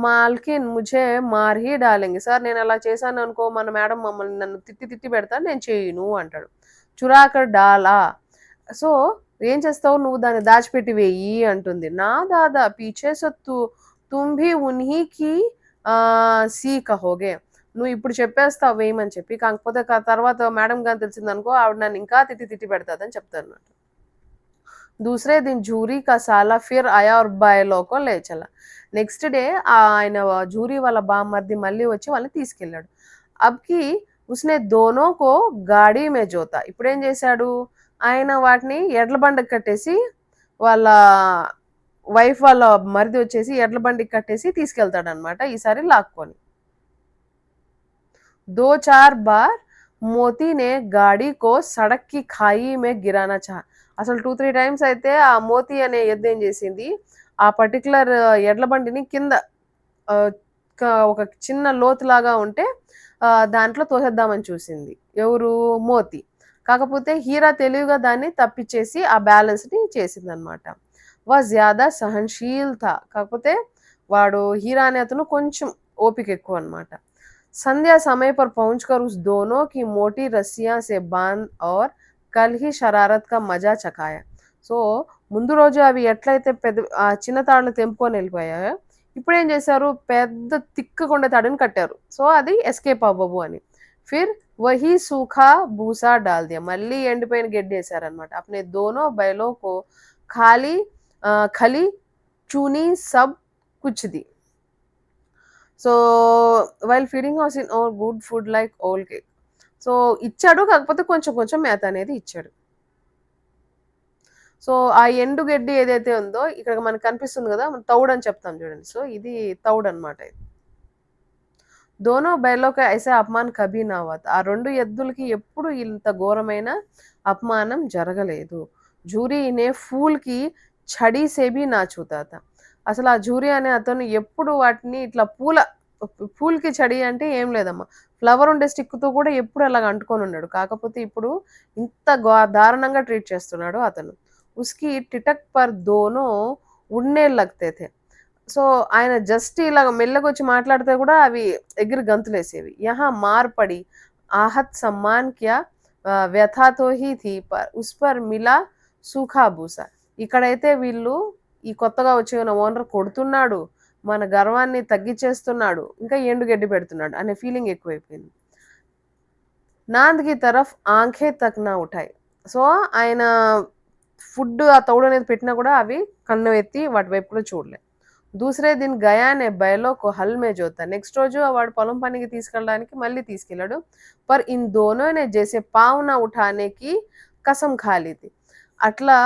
మాల్కిన్ ముझे మార్ హీ డాలెంగే. సార్ నేను అలా చేశాను అనుకో మన మేడం మమ్మల్ని నన్ను తిట్టి తిట్టి పెడతాను, నేను చేయను అంటాడు. చురాకర్ డాలా. సో ఏం చేస్తావు నువ్వు, దాన్ని దాచిపెట్టి వేయి అంటుంది. నా దాదా పీछे से तुम भी उन्हीं की सी कहोगे. నువ్వు ఇప్పుడు చెప్పేస్తావు వేయమని చెప్పి, కాకపోతే తర్వాత మేడం గాని తెలిసిందనుకో ఆవిడ నన్ను ఇంకా తిట్టి తిట్టి పెడతాదని చెప్తాను. दूसरे दिन जूरी का साला फिर आया और बायलो को ले चला. నెక్స్ట్ డే ఆయన జూరీ వాళ్ళ బామ్మర్ది మళ్ళీ వచ్చి వాళ్ళని తీసుకెళ్ళాడు. అబ్కి ఉస్నే దోనో కో గాడి మే జోతా. ఇప్పుడేం చేశాడు ఆయన, వాటిని ఎడ్ల బండికి కట్టేసి వాళ్ళ వైఫ్ వాళ్ళ మరిది వచ్చేసి ఎడ్ల బండికి కట్టేసి తీసుకెళ్తాడు అనమాట ఈసారి లాక్కొని. దో చార్ బార్ మోతీనే గాడి కో సడక్ కి ఖాయి మే గిరానా చాహా. అసలు 2-3 టైమ్స్ అయితే ఆ మోతీ అనే ఎద్దు ఏం చేసింది, ఆ పర్టికులర్ ఎడ్ల బండిని కింద ఆ, ఒక చిన్న లోతులాగా ఉంటే దాంట్లో తోసేద్దామని చూసింది ఎవరు, మోతీ. కాకపోతే హీరా తెలివిగా దాన్ని తప్పించేసి ఆ బ్యాలెన్స్ ని చేసింది అనమాట. వా జ్యాదా సహన్షీల్ థా. కాకపోతే వాడు హీరా అనే అతను కొంచెం ఓపిక ఎక్కువ అనమాట. संध्या समय पर पहुंचकर उस दोनों की मोटी रस्सियां से बांध और कल ही शरारत का मजा చకాయా. సో ముందు రోజు అవి ఎట్లయితే పెద్ద ఆ చిన్న తాడులు తెంపుకొని వెళ్ళిపోయాయో, ఇప్పుడు ఏం చేశారు పెద్ద తిక్కకుండా తాడుని కట్టారు. సో అది ఎస్కేప్ అవ్వవు అని. ఫిర్ వహీ సూఖా భూసా డాల్ దియా. మళ్ళీ ఎండిపోయిన గడ్డి వేశారనమాట. అప్నే దోనో బైలో కో ఖాళీ ఖలి చూనీ సబ్ కుచ్ ది. So while feeding house in our good food like oil cake. So ఇచ్చాడు, కాకపోతే కొంచెం కొంచెం మేత అనేది ఇచ్చాడు. సో ఆ ఎండు గడ్డి ఏదైతే ఉందో ఇక్కడ మనకు కనిపిస్తుంది కదా, మనం తౌడు అని చెప్తాం చూడండి. సో ఇది తౌడు అనమాట. ఇది దోనో బైలోకి ఐసే అపమాన్ కభీ నా హువా. ఆ రెండు ఎద్దులకి ఎప్పుడు ఇంత ఘోరమైన అపమానం జరగలేదు. జూరీనే ఫూల్ కి ఛడి సేబీ నా చూతాత. అసలు ఆ జూరీ అనే అతను ఎప్పుడు వాటిని ఇట్లా పూల్కి చడి అంటే ఏం లేదమ్మా, ఫ్లవర్ ఉండే స్టిక్తో కూడా ఎప్పుడు అలాగ అంటుకొని ఉన్నాడు. కాకపోతే ఇప్పుడు ఇంత దారుణంగా ట్రీట్ చేస్తున్నాడు అతను. ఉస్కి టిటక్ పర్ దోనో ఉన్నే లగ్తే థే. సో ఆయన జస్ట్ ఇలాగ మెల్లగొచ్చి మాట్లాడితే కూడా అవి ఎగిరి గంతులేసేవి. యహా మార్పడి ఆహత్ సమ్మాన్ క్యా వ్యథాతో హీ థీ పర్ ఉస్ పర్ మిలా సూఖా భూసా. ఇక్కడైతే వీళ్ళు ఈ కొత్తగా వచ్చిన ఓనర్ కొడుతున్నాడు, మన గర్వాన్ని తగ్గించేస్తున్నాడు, ఇంకా ఎండుగడ్డి పెడుతున్నాడు అనే ఫీలింగ్ ఎక్కువైపోయింది. నాంద్కి తరఫ్ ఆంఖే తక్ నా ఉఠాయి. సో ఆయన ఫుడ్ ఆ తౌడు అనేది పెట్టినా కూడా అవి కన్ను ఎత్తి వాటి వైపు కూడా చూడలే. దూసరే దిన్ గయానే బయలోకు హల్ మే జోతా. నెక్స్ట్ రోజు వాడు పొలం పనికి తీసుకెళ్ళడానికి మళ్ళీ తీసుకెళ్ళాడు. పర్ ఇన్ దోనోనే జేసే పావున ఉఠానేకి కసం ఖాళీది. అట్లా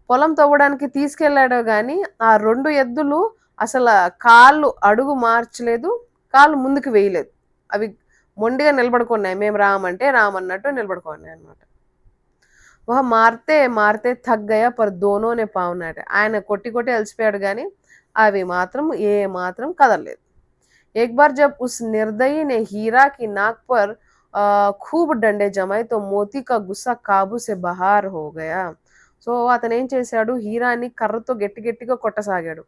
పొలం తవ్వడానికి తీసుకెళ్ళాడు కానీ ఆ రెండు ఎద్దులు అసలు కాళ్ళు అడుగు మార్చలేదు, కాళ్ళు ముందుకు వేయలేదు. అవి మొండిగా నిలబడుకున్నాయి, మేము రామంటే రామన్నట్టు నిలబడుకున్నాయి అనమాట. వహ మారితే మారితే తగ్గయా పర్ దోనోనే పావునాట. ఆయన కొట్టి కొట్టి అలసిపోయాడు కానీ అవి మాత్రం ఏ మాత్రం కదలలేదు. एक बार जब उस निर्दयी ने हीरा की नाक पर खूब डंडे जमाए तो मोती का गुस्सा काबू से बाहर हो गया. సో అతనేం చేశాడు, హీరాని కర్రతో గట్టి గట్టిగా కొట్టసాగాడు.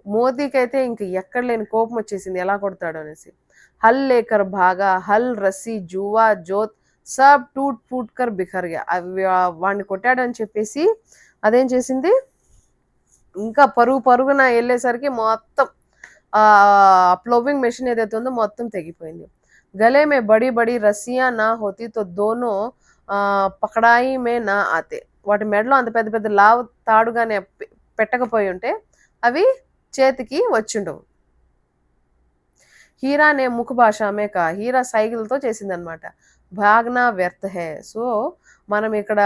మోతీకైతే ఇంక ఎక్కడ లేని కోపం వచ్చేసింది ఎలా కొడతాడు అనేసి. హల్ లేకర్ భాగా, హల్, Rassie, జూవా, Zote sub toot foot కర్ బిఖర్ గయా. అవి వాడిని కొట్టాడని చెప్పేసి అదేం చేసింది, ఇంకా పరుగున వెళ్ళేసరికి మొత్తం ప్లోవింగ్ మెషిన్ ఏదైతే ఉందో మొత్తం తెగిపోయింది. గలే మే బడి బడి రస్సియా నా హోతీ తో దోనో పకడాయి మే నా ఆతే. వాటి మెడలో అంత పెద్ద పెద్ద లావు తాడుగానే పెట్టకపోయి ఉంటే అవి చేతికి వచ్చిండవు. హీరా నే ముఖ భాష మే కా, హీరా సైకిల్తో చేసిందనమాట. భాగ్నా వ్యర్థ హే. సో మనం ఇక్కడ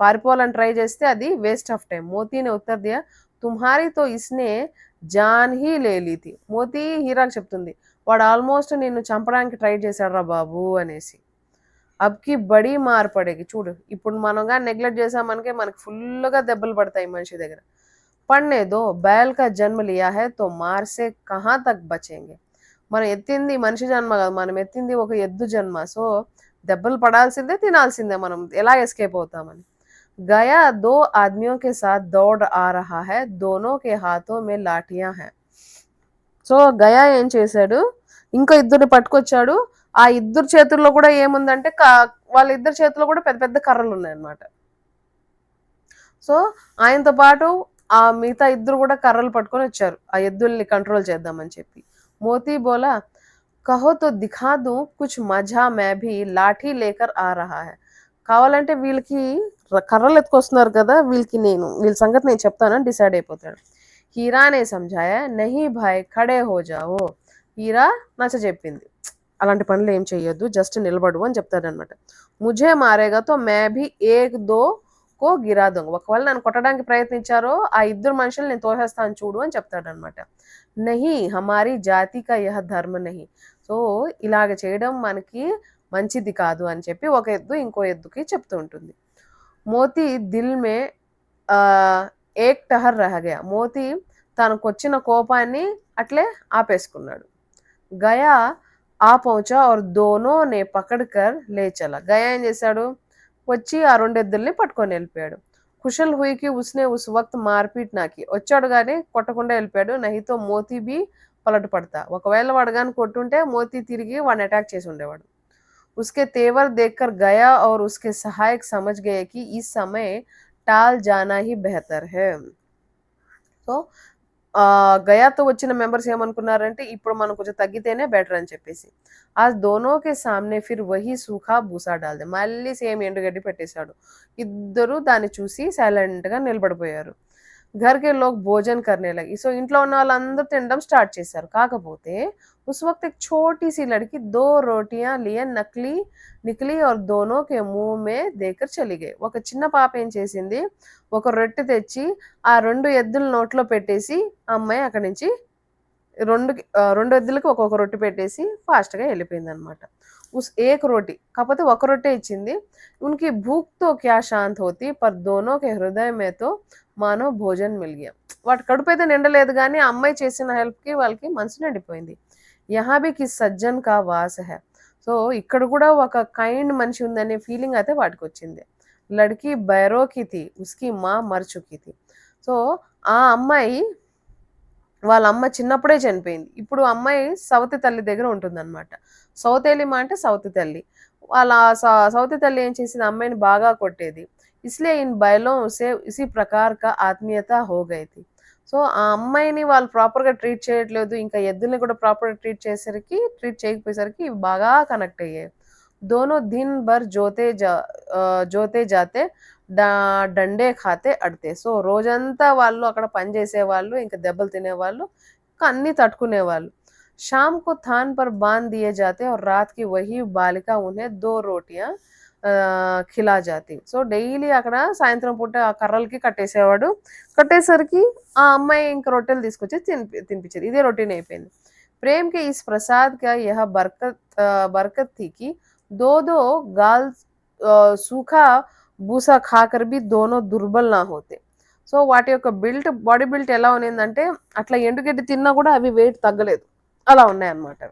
పారిపోవాలని ట్రై చేస్తే అది వేస్ట్ ఆఫ్ టైం. మోతీనే ఉత్తర్ దియా తుమ్హారీ తో ఇస్నే జాన్ హీ లేలీతి. మోతీ హీరాకి చెప్తుంది, వాడు ఆల్మోస్ట్ నిన్ను చంపడానికి ట్రై చేశాడు రా బాబు అనేసి. అబ్కి బడి మార్ పడేగి. చూడు ఇప్పుడు మనగా నెగ్లెక్ట్ చేసామనుకే మనకి ఫుల్గా దెబ్బలు పడతాయి మనిషి దగ్గర. పడనే దో, बैल का जन्म लिया है तो मार से कहाँ तक बचेंगे. మనం ఎత్తింది మనిషి జన్మ కాదు, మనం ఎత్తింది ఒక ఎద్దు జన్మ. సో దెబ్బలు పడాల్సిందే, తినాల్సిందే, మనం ఎలా ఎస్కేప్ అవుతామని. गया दो आदमियों के साथ दौड़ आ रहा है, दोनों के हाथों में लाठियां हैं. సో గయా ఏం చేశాడు, ఇంకో ఇద్దరిని పట్టుకొచ్చాడు. ఆ ఇద్దరు చేతుల్లో కూడా ఏముందంటే వాళ్ళిద్దరి చేతుల్లో కూడా పెద్ద పెద్ద కర్రలు ఉన్నాయన్నమాట. సో ఆయనతో పాటు ఆ మిగతా ఇద్దరు కూడా కర్రలు పట్టుకొని వచ్చారు ఆ ఎద్దుల్ని కంట్రోల్ చేద్దామని చెప్పి. మోతీ బోలా కహో తో దిఖా దూ కుచ్ మజా మే భీ లాఠీ లేకర్ ఆ రహా హై. కావాలంటే వీళ్ళకి కర్రలు ఎత్తుకొస్తున్నారు కదా, వీళ్ళ సంగతి నేను చెప్తానని డిసైడ్ అయిపోతాడు. హీరానే సంజాయా నహీ భాయ్ ఖడే హో జావో. హీరా నచ్చ చెప్పింది, అలాంటి పనులు ఏం చెయ్యొద్దు, జస్ట్ నిలబడు అని చెప్తాడనమాట. ముझे మారేగా తో మే భీ ఏక్ దో కో గిరా దూంగా. ఒకవేళ నన్ను కొట్టడానికి ప్రయత్నించారో ఆ ఇద్దరు మనుషులు నేను తోసేస్తాను చూడు అని చెప్తాడనమాట. నహీ హమారీ జాతి కా యహ ధర్మ నహీ. సో ఇలాగ చేయడం మనకి మంచిది కాదు అని చెప్పి ఒక ఎద్దు ఇంకో ఎద్దుకి చెప్తూ ఉంటుంది. మోతీ దిల్ మే ఏక్ టహర్ రహగయా. మోతీ తనకొచ్చిన కోపాన్ని అట్లే ఆపేసుకున్నాడు. గయా ఆ పౌచా और दोनों ने पकड़कर ले चला. గయా ఏం చేశాడు, వచ్చి ఆ రెండెద్దుల్ని పట్టుకొని వెళ్ళిపోయాడు. కుశల్ హుయికి ఉస్నే ఉస్ వక్త్ మార్పీట్ నాకి. వచ్చాడు కానీ కొట్టకుండా వెళ్ళిపోయాడు. నహితో మోతీ బి పలట పడతా. ఒకవేళ వాడు కానీ కొట్టుంటే మోతీ తిరిగి వాడిని అటాక్ చేసి ఉండేవాడు. उसके तेवर देखकर गया और उसके सहायक समझ गए कि इस समय टाल जाना ही बेहतर है. సో గయాతో వచ్చిన మెంబర్స్ ఏమనుకున్నారంటే ఇప్పుడు మనం కొంచెం తగ్గితేనే బెటర్ అని చెప్పేసి. ఆ దోనోకే సామ్నే ఫిర్ వహీ సూఖా భూసా డాల్దే. మళ్ళీ సేమ్ ఎండుగడ్డి పెట్టేశాడు. ఇద్దరు దాన్ని చూసి సైలెంట్గా నిలబడిపోయారు. ఘర్కే లోగ్ భోజన్ కర్నే లగి. సో ఇంట్లో ఉన్న వాళ్ళందరూ తినడం స్టార్ట్ చేశారు. కాకపోతే उस वक्त एक छोटी सी लड़की 2 रोटियां लिए నిక్లీ और दोनों के मुंह में देकर चली गई. ఒక చిన్న పాప ఏం చేసింది, ఒక రొట్టె తెచ్చి ఆ రెండు ఎద్దుల నోట్లో పెట్టేసి ఆ అమ్మాయి అక్కడి నుంచి రెండు ఎద్దులకి ఒక్కొక్క రొట్టె పెట్టేసి ఫాస్ట్గా వెళ్ళిపోయింది అనమాట. ఉస్ ఏక్ రోటీ, కాకపోతే ఒక రొట్టె ఇచ్చింది. ఉన్కి భూక్ తో క్యా శాంత్ హోతీ పర్ దోనో కే హృదయ మే తో మానో భోజన్ మిల్ గయా. వాటి కడుపు అయితే నిండలేదు కానీ ఆ అమ్మాయి చేసిన హెల్ప్కి వాళ్ళకి మనసు నిండిపోయింది. యహా భీ కిస్ సజ్జన్ కా వాస్ హై. సో ఇక్కడ కూడా ఒక కైండ్ మనిషి ఉందనే ఫీలింగ్ అయితే వాటికి వచ్చింది. లడ్కి బైరోకి థీ, ఉస్కి మా మర్ చుకి థీ. సో ఆ అమ్మాయి వాళ్ళ అమ్మ చిన్నప్పుడే చనిపోయింది. ఇప్పుడు అమ్మాయి సవతి తల్లి దగ్గర ఉంటుందన్నమాట. సౌతేలిమా అంటే సవతి తల్లి. వాళ్ళ సవతి తల్లి ఏం చేసింది, అమ్మాయిని బాగా కొట్టేది. ఇస్లే ఇన్ బైలో ఉసే ఇసి ప్రకార్ కా ఆత్మీయత హో గయి థీ. సో ఆ అమ్మాయిని వాళ్ళు ప్రాపర్గా ట్రీట్ చేయట్లేదు, ఇంకా ఎద్దుల్ని కూడా ప్రాపర్గా ట్రీట్ చేయకపోయేసరికి ఇవి బాగా కనెక్ట్ అయ్యాయి. దోనో దిన్ భర్ జోతే జాతే డండే ఖాతే అడితే. సో రోజంతా వాళ్ళు అక్కడ పని చేసేవాళ్ళు, ఇంకా దెబ్బలు తినేవాళ్ళు, ఇంకా అన్నీ తట్టుకునేవాళ్ళు. शाम को थान पर बांध दिए जाते और रात की वही बालिका उन्हें 2 रोटियां ఖిలా జాతి. సో డైలీ అక్కడ సాయంత్రం పూట ఆ కర్రలకి కట్టేసేవాడు. కట్టేసరికి ఆ అమ్మాయి ఇంకా రొట్టెలు తీసుకొచ్చి తినిపించేది. ఇదే రొటీన్ అయిపోయింది. ప్రేమ్ కే ఇస్ ప్రసాద్ కా యహ బర్కత్ థీ కి దో దో గాల్ సూఖా భూసా ఖాకర్ బి దోనో దుర్బల్ నా హోతే. సో వాటి యొక్క బాడీ బిల్ట్ ఎలా ఉన్నిందంటే అట్లా ఎండుగడ్డి తిన్నా కూడా అవి వెయిట్ తగ్గలేదు, అలా ఉన్నాయన్నమాట.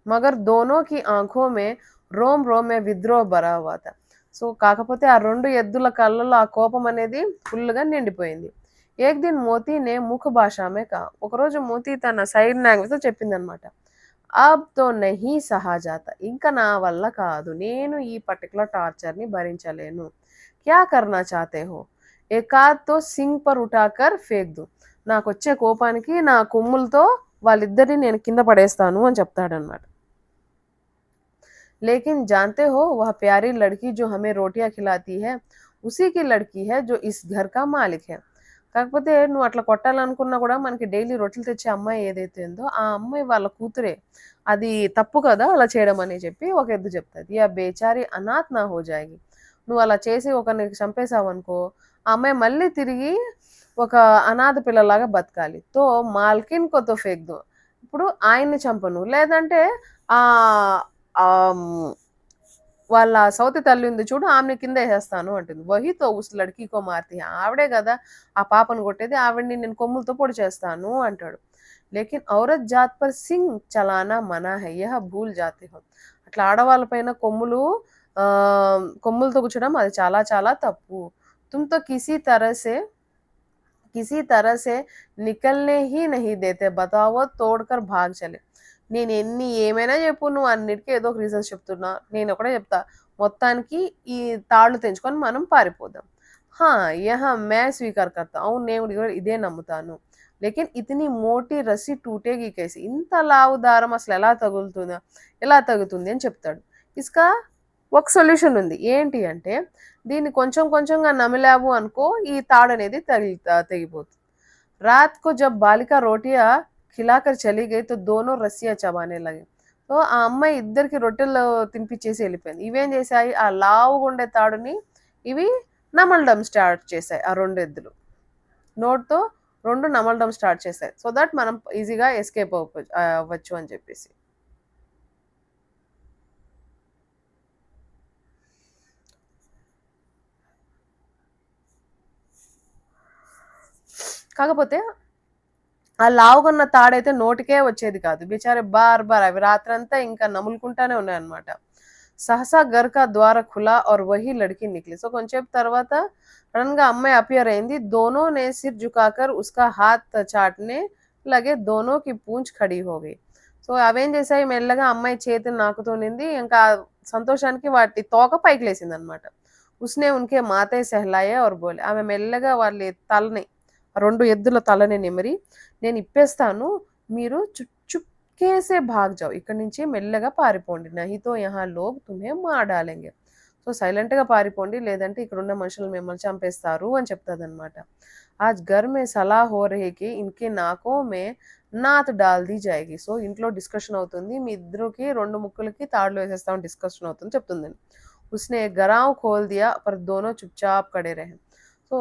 मगर दोनों की आंखों में रोम रोम में विद्रोह भरा हुआ था. సో కాకపోతే ఆ 2 ఎద్దుల కళ్ళలో ఆ కోపం అనేది ఫుల్‌గా నిండిపోయింది. ఏక్ దిన్ మోతీనే ముఖ భాషా మే కహా. ఒకరోజు మోతీ తన సైన్ లాంగ్వేజ్‌తో చెప్పిందనమాట. అబ్ తో నహీ సహా జాతా. ఇంక నా వల్ల కాదు. నేను ఈ పర్టిక్యులర్ టార్చర్‌ని భరించలేను. క్యా కర్నా చాతే హో? ఏకాద్ తో సింగ్ పర్ ఉఠాకర్ ఫేక్ దో. నాకొచ్చే కోపానికి నా కొమ్ములతో వాళ్ళిద్దరిని నేను కింద పడేస్తాను అని చెప్తాడనమాట. लेकिन जानते हो वह प्यारी लड़की जो हमें रोटियां खिलाती है उसी की लड़की है जो इस घर का मालिक है. కాకపోతే నువ్వు అట్లా కొట్టాలనుకున్నా కూడా మనకి డైలీ రొట్టెలు తెచ్చే అమ్మాయి ఏదైతే ఉందో ఆ అమ్మాయి వాళ్ళ కూతురే. అది తప్పు కదా అలా చేయడం అని చెప్పి ఒక ఎద్దు చెప్తుంది. యా బేచారి అనాథ్ నా హో జాయేగి. నువ్వు అలా చేసి ఒకరిని చంపేశావు అనుకో ఆ అమ్మాయి మళ్ళీ తిరిగి ఒక అనాథ పిల్లలాగా బతకాలి. తో మాల్కిన్ కొతో ఫేక్ దో. ఇప్పుడు ఆయన్ని చంపను లేదంటే ఆ ఆ వాళ్ళ సౌతి తల్లి ఉంది చూడు ఆమెని కింద వేసేస్తాను అంటుంది. వహితో ఉస్ లడ్కీకో మారుతి ఆవిడే కదా ఆ పాపను కొట్టేది ఆవిడ్ని నేను కొమ్ములతో పొడి చేస్తాను అంటాడు. లేకిన్ ఔరత్ జాత్ పర్ సింగ్ చలానా మనా హై యహ భూల్ జాతే హో. అట్లా ఆడవాళ్ళ పైన ఆ కొమ్ములతో కూర్చోడం అది చాలా చాలా తప్పు. తుమ్తో కిసి తరహ సే నికల్నే హీ నహీ దేతే బతావో తోడ్కర్ భాగ్ చలే. నేను ఎన్ని ఏమైనా చెప్పు నువ్వు అన్నిటికీ ఏదో ఒక రీజన్స్ చెప్తున్నా నేను ఒకటే చెప్తా మొత్తానికి ఈ తాళ్ళు తెంచుకొని మనం పారిపోదాం. హా యహ మే స్వీకార్ కర్తా అవును నేను కూడా ఇదే నమ్ముతాను. లేకిన్ ఇతని మోటీ రస్సీ టూటేగి కేసి ఇంత లావు దారం అసలు ఎలా తగుతుంది అని చెప్తాడు. ఇస్కా ఒక సొల్యూషన్ ఉంది ఏంటి అంటే దీన్ని కొంచెం కొంచెంగా నమిలావు అనుకో ఈ తాడు అనేది తెగిపోతుంది. रात को जब बालिका रोटियां खिलाकर चली गई तो दोनों रस्सियां चबाने लगे. సో ఆ అమ్మాయి ఇద్దరికి రొట్టెలు తినిపించేసి వెళ్ళిపోయింది. ఇవేం చేశాయి ఆ లావుగుండే తాడుని ఇవి నమలడం స్టార్ట్ చేశాయి ఆ రెండు ఎద్దులు. నోట్తో రెండు నమలడం స్టార్ట్ చేశాయి. సో దట్ మనం ఈజీగా ఎస్కేప్ అవ్వచ్చు అని చెప్పేసి. కాకపోతే ఆ లావుగున్న తాడైతే నోటికే వచ్చేది కాదు. బిచారే బార్ బార్ అవి రాత్రంతా ఇంకా నములుకుంటానే ఉన్నాయన్నమాట. సహసా ఘర్ కా ద్వార ఖులా ఔర్ వహీ లడ్కీ నిక్లీ. సో కొంచెంసేపు తర్వాత సడన్ గా అమ్మాయి అపియర్ అయింది. దోనో నే సిర్ జుకాకర్ ఉస్కా హాత్ చాట్నే లగే దోనో కి పూంచ్ ఖడీ హో గయి. సో అవేం చేశాయి మెల్లగా అమ్మాయి చేతిని నాకుతూనింది. ఇంకా సంతోషానికి వాటి తోక పైకి లేసింది అనమాట. ఉస్నే ఉన్కే మాతే సెహలాయే ఔర్ బోలే. ఆమె మెల్లగా వాళ్ళ తలని 2 ఎద్దుల తలని నిమిరి నేను ఇప్పేస్తాను మీరు చుప్‌కే భాగ్ జాओ. ఇక్కడి నుంచి మెల్లగా పారిపోండి. నహీ తో యహా లోగ్ తుమ్హే మార్ డాలెంగే. సో సైలెంట్‌గా పారిపోండి లేదంటే ఇక్కడున్న మనుషులు మిమ్మల్ని చంపేస్తారు అని చెప్తాదన్నమాట. ఆజ్ ఘర్ మే సలాహ్ హో రహీ కి ఇన్‌కే నాకో మే నాత్ డాల్ दी जाएगी. సో ఇంట్లో డిస్కషన్ అవుతుంది. మీ ఇద్దరికి 2 ముక్కులకి తాడులు వేసేస్తామని డిస్కషన్ అవుతుంది చెప్తుందండి. ఉస్నే గరావ్ ఖోల్ దియా పర్ దోనో చుప్‌చాప్ ఖడే రహే. సో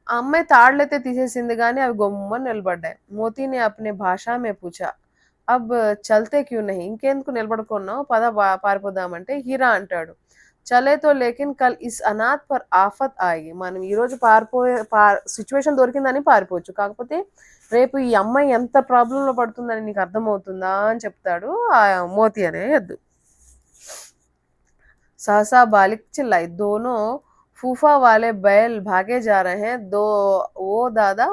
ఆ అమ్మాయి తాళ్ళైతే తీసేసింది గానీ అవి గమ్మున నిలబడ్డాయి. మోతీని అప్నే భాషా మే పూఛా అబ్ చల్తే క్యూ నహీ. ఇంకెందుకు నిలబడుకున్నావు పద పారిపోదామంటే హీరా అంటాడు. చలే తో లేకిన్ కల్ ఇస్ అనాథ్ పర్ ఆఫత్ ఆయేగి. మనం ఈరోజు సిచ్యువేషన్ దొరికిందని పారిపోవచ్చు. కాకపోతే రేపు ఈ అమ్మాయి ఎంత ప్రాబ్లంలో పడుతుందని నీకు అర్థమవుతుందా అని చెప్తాడు ఆ మోతీ అనే ఎద్దు. सहसा बालिक चिल्लाई दोनों ఫూఫా వాలే బయల్ భాగే జా రహే దో ఓ దాదా.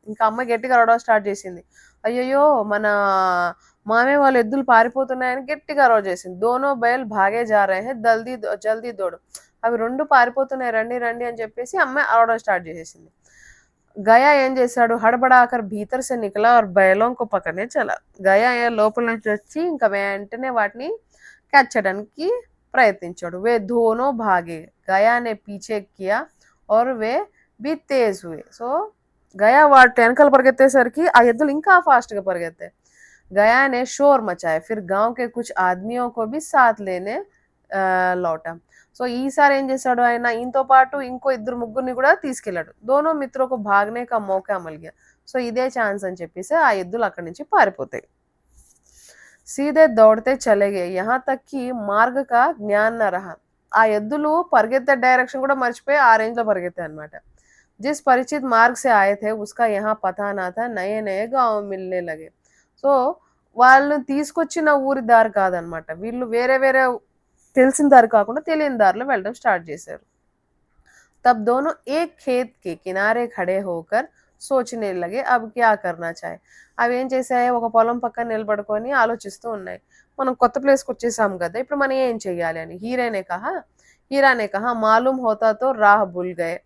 ఇంకా అమ్మ గట్టిగా అరవడం స్టార్ట్ చేసింది. అయ్యయ్యో మన మామయ్య వాళ్ళ ఎద్దులు పారిపోతున్నాయని గట్టిగా అరవ చేసింది. దోనో బయల్ భాగే జా రహే జల్దీ దోడు. అవి రెండు పారిపోతున్నాయి రండి రండి అని చెప్పేసి అమ్మాయి అరవడం స్టార్ట్ చేసేసింది. గయా ఏం చేశాడు హడబడాకర్ భీతర్ సే నికలా और बैलों को पकड़ने चला. గయా లోపల నుంచి వచ్చి ఇంకా వెంటనే వాటిని క్యాచ్ చేయడానికి ప్రయత్నించాడు. వే ధోనో భాగే గయానే పీछे किया और वे भी तेज हुए. సో గయా వాటి వెనకాల పరిగెత్తేసరికి ఆ ఎద్దులు ఇంకా ఫాస్ట్ గా పరిగెత్తాయి. गया ने शोर मचाया फिर गांव के कुछ आदमियों को भी साथ लेने लौटा. సో ఈసారి ఏం చేశాడు ఆయన ఈయనతో పాటు ఇంకో ఇద్దరు ముగ్గురిని కూడా తీసుకెళ్ళాడు. దోనో మిత్రులకు భాగనే కా మౌకా మిల్ గయా. సో ఇదే ఛాన్స్ అని చెప్పేసి ఆ ఎద్దులు అక్కడి నుంచి పారిపోతాయి. సీదే దౌడతే చలే గయే యహా తక్ కి మార్గ్ కా జ్ఞాన్ న రహా. ఆ ఎద్దులు పరిగెత్తే డైరెక్షన్ కూడా మర్చిపోయి ఆ రేంజ్ లో పరిగెత్తాయి అనమాట. जिस परिचित मार्ग से आए थे उसका यहाँ पता ना था नए नए गांव मिलने लगे. సో వాళ్ళు తీసుకొచ్చిన ఊరి దారి కాదనమాట వీళ్ళు వేరే వేరే తెలిసిన దారి కాకుండా తెలియని దారిలో వెళ్ళడం స్టార్ట్ చేశారు. तब दोनों एक खेत के किनारे खड़े होकर సోచనే లగే అబ్ క్యా కర్నా చాయ్. అవి ఏం చేశాయి, ఒక పొలం పక్కన నిలబడుకొని ఆలోచిస్తూ ఉన్నాయి. మనం కొత్త ప్లేస్కి వచ్చేసాం కదా, ఇప్పుడు మనం ఏం చెయ్యాలి అని. హీరానే కహా మాలూమ్ హోతాతో రాహ్ భుల్ గయే.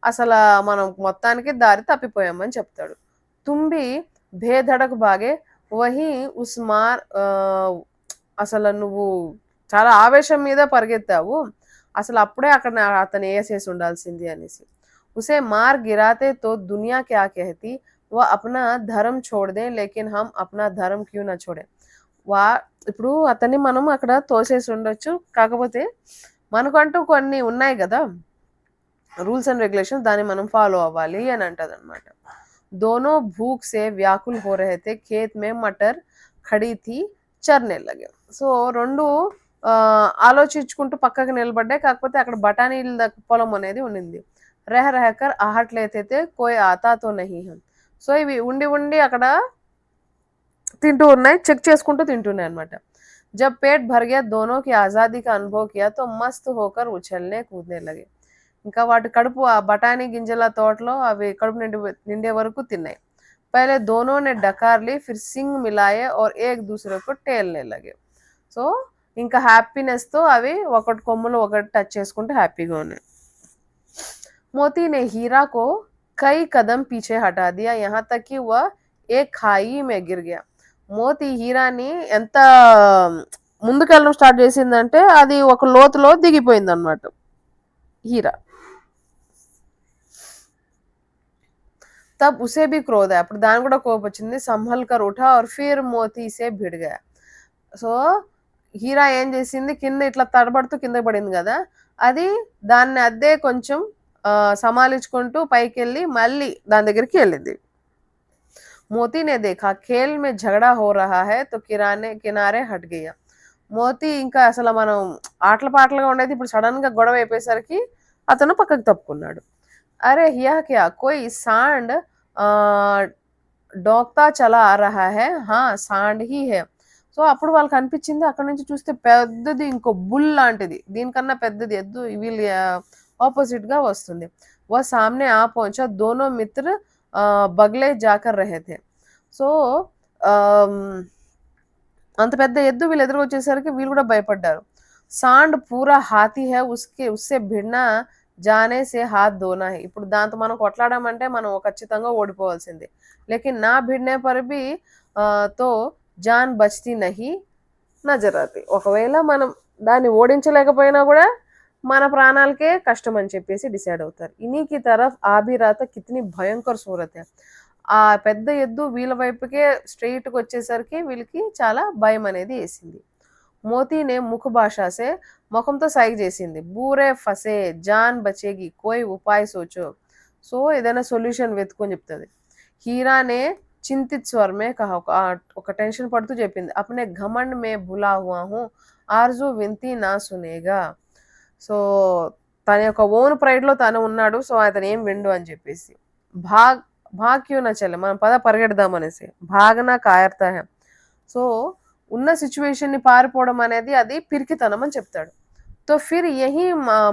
అసలు మనం మొత్తానికి దారి తప్పిపోయామని చెప్తాడు. తుంబి భేధడక్ బాగే వహి ఉస్మార్ అసలు నువ్వు చాలా ఆవేశం మీద పరిగెత్తావు, అసలు అప్పుడే అక్కడ అతను వేసేసి ఉండాల్సింది అనేసి. उसे मार गिराते तो दुनिया क्या कहती, वह अपना ధర్म छोड़ दे लेकिन हम अपना धर्म क्यों ना छोड़े. వా ఇప్పుడు అతన్ని మనం అక్కడ తోసేసి ఉండొచ్చు, కాకపోతే మనకంటూ కొన్ని ఉన్నాయి కదా రూల్స్ అండ్ రెగ్యులేషన్స్, దాన్ని మనం ఫాలో అవ్వాలి అని అంటది అనమాట. दोनों भूख से व्याकुल हो रहे थे, खेत में मटर खड़ी थी चरने लगे. సో రెండు ఆలోచించుకుంటూ పక్కకు నిలబడ్డాయి, కాకపోతే అక్కడ బఠానీల పొలం అనేది ఉండింది. रह रहकर आहट लेते थे कोई आता तो नहीं हम. సో ఇవి ఉండి ఉండి అక్కడ తింటూ ఉన్నాయి, చెక్ చేసుకుంటూ తింటున్నాయి అనమాట. जब पेट भर गया दोनों की आजादी का अनुभव किया तो मस्त होकर उछलने कूदने लगे. ఇంకా వాటి కడుపు ఆ బఠానీ గింజల తోటలో అవి కడుపు నిండే వరకు తిన్నాయి. पहले दोनों ने डकार ली फिर सिंग मिलाए और एक दूसरे को टेलने लगे. సో ఇంకా హ్యాపీనెస్ తో అవి ఒకటి కొమ్ములు ఒకటి టచ్ చేసుకుంటే హ్యాపీగా ఉన్నాయి. मोती ने हीरा को कई कदम पीछे हटा दिया यहाँ तक कि वह एक खाई में गिर गया. మోతి హీరాని ఎంత ముందుకెళ్ళడం స్టార్ట్ చేసిందంటే అది ఒక లోతులో దిగిపోయింది అనమాట హీరా. तब उसे भी क्रोध है, అప్పుడు దాని కూడా కోపం వచ్చింది. संभल कर उठा और फिर मोती से भिड़ गया. సో హీరా ఏం చేసింది, కింద ఇట్లా తడబడుతూ కింద పడింది కదా, అది దాన్ని అద్దే కొంచెం సమాలించుకుంటూ పైకి వెళ్ళి మళ్ళీ దాని దగ్గరికి వెళ్ళింది. మోతీ నే దేఖా ఖేల్ మే झगड़ा हो रहा है तो किनारे हट गया. మోతీ ఇంకా అసలు మనం ఆటల పాటలుగా ఉండేది ఇప్పుడు సడన్ గా గొడవ అయిపోయేసరికి అతను పక్కకు తప్పుకున్నాడు. అరే హియా క్యా కోయి సాండ్ డోక్తా చలా ఆ రహా హై, హా సాండ్ హీ హై. సో అప్పుడు వాళ్ళకి అనిపించింది, అక్కడ నుంచి చూస్తే పెద్దది ఇంకో బుల్ లాంటిది, దీనికన్నా పెద్దది ఎద్దు వీళ్ళు ఆపోజిట్ గా వస్తుంది. వह सामने आ पहुंचा, दोनों मित्र बगले जाकर रहे थे. సో అంత పెద్ద ఎద్దు వీళ్ళు ఎదురు వచ్చేసరికి వీళ్ళు కూడా భయపడ్డారు. సాండ్ పూరా హాతీ హై ఉస్సే భిడ్నా జానే సే హాత్ దోనా హై. ఇప్పుడు దాంతో మనం కొట్లాడామంటే మనం ఖచ్చితంగా ఓడిపోవాల్సిందే. లేకిన్ నా భిడ్నే పర్ భీ తో జాన్ బచ్తీ నహీ నజర్ ఆతి. ఒకవేళ మనం దాన్ని ఓడించలేకపోయినా కూడా మన ప్రాణాలకే కష్టం అని చెప్పేసి డిసైడ్ అవుతారు. ఇనీకి తరఫ్ ఆభి రాత కితనీ భయంకర సూరత్ హై. ఆ పెద్ద ఎద్దు వీళ్ళ వైపుకే స్ట్రెయిట్గా వచ్చేసరికి వీళ్ళకి చాలా భయం అనేది వేసింది. మోతీనే ముఖ భాషాసే ముఖంతో సైగ చేసింది. బూరే ఫసే జాన్ బచేగి కోయి ఉపాయ్ సోచో. సో ఏదైనా సొల్యూషన్ వెతుకొని చెప్తుంది. హీరానే చింతిత్ స్వరమే కహా, ఒక టెన్షన్ పడుతూ చెప్పింది. అప్నే ఘమండ్ మే భులా హువా హూ ఆర్జు వింతి నా సునేగా. సో తన యొక్క ఓన్ ప్రైడ్ లో తను ఉన్నాడు, సో అతను ఏం విండు అని చెప్పేసి. భాగ్ భాగ్ క్యూ నా చల్లే, మనం పద పరిగెడదాం అనేసి. భాగనా కాయర్తా హై. సో ఉన్న సిచ్యువేషన్ ని పారిపోవడం అనేది అది పిరికితనం అని చెప్తాడు. తో ఫిర్ యహీ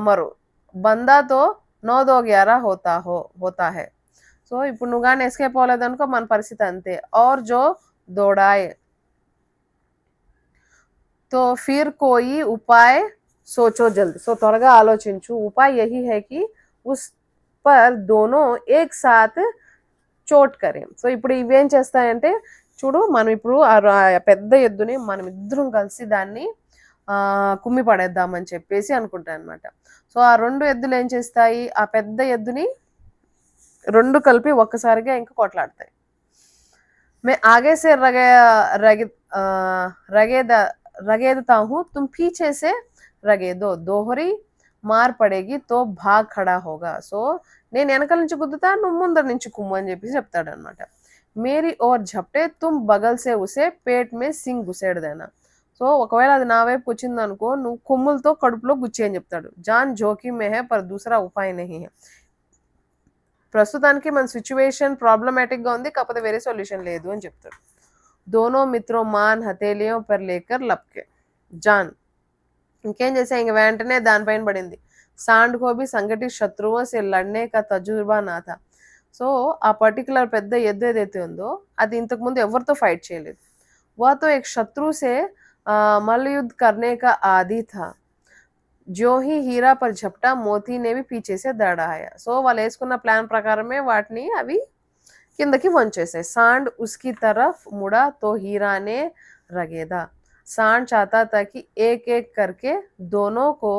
మరో బందాతో 9-11 హోతా హై. సో ఇప్పుడు నువ్వు కానీ ఎస్కేప్ అవ్వలేదనుకో మన పరిస్థితి అంతే. और जो दौड़ाए तो फिर कोई उपाय सोचो जल्दी. సో త్వరగా ఆలోచించు. ఉపాయ్ యహీ హై కి ఉస్ పర్ దోనో ఏక్ సాత్ చోట్ కరే. సో ఇప్పుడు ఇవేం చేస్తాయంటే చూడు, మనం ఇప్పుడు ఆ పెద్ద ఎద్దుని మనం ఇద్దరం కలిసి దాన్ని కుమ్మి పడేద్దామని చెప్పేసి అనుకుంటాయి అనమాట. సో ఆ రెండు ఎద్దులు ఏం చేస్తాయి, ఆ పెద్ద ఎద్దుని రెండు కలిపి ఒక్కసారిగా ఇంకా కొట్లాడతాయి. మే ఆగే సే రగేదతా హూ తుమ్ పీछे से రగేదో దోహరి మార్ పడేగి తో భాగ్ ఖడా హోగా. సో నేను వెనకాల నుంచి గుద్దుతా, నువ్వు ముందర నుంచి కుమ్ము అని చెప్పేసి చెప్తాడు అనమాట. Mary or ఝప్టే Tum బగల్ say ఉసే Peth May Singh గుసేడ్ Dena. So ఒకవేళ అది నా వైపు వచ్చింది అనుకో, నువ్వు కొమ్ములతో కడుపులో గుచ్చి అని చెప్తాడు. జాన్ జోఖిమ్ మే హై పర్ దూసరా ఉపాయ్ నహీ హై. ప్రస్తుతానికి మన సిచ్యువేషన్ ప్రాబ్లమాటిక్ గా ఉంది, కాకపోతే వేరే సొల్యూషన్ లేదు అని చెప్తాడు. దోనో మిత్రో మాన్ హథేలియోं पर लेकर लपके. జాన్ ఇంకేం చేసాయి, ఇంక వెంటనే దానిపైన పడింది. सांड को भी संगठित शत्रुओं से लड़ने का तजुर्बा ना था. సో ఆ పర్టికులర్ పెద్ద ఎద్దు ఏదైతే ఉందో అది ఇంతకు ముందు ఎవరితో ఫైట్ చేయలేదు. वह तो एक शत्रु से मल्लयुद्ध करने का आदी था. जो ही हीरा पर झपटा మోతీ ने भी पीछे से दौड़ाया. సో వాళ్ళు వేసుకున్న ప్లాన్ ప్రకారమే వాటిని అవి కిందకి వంచేసాయి. सांड उसकी तरफ मुड़ा तो हीरा ने रगेदा. सांड चाहता था कि एक एक करके दोनों को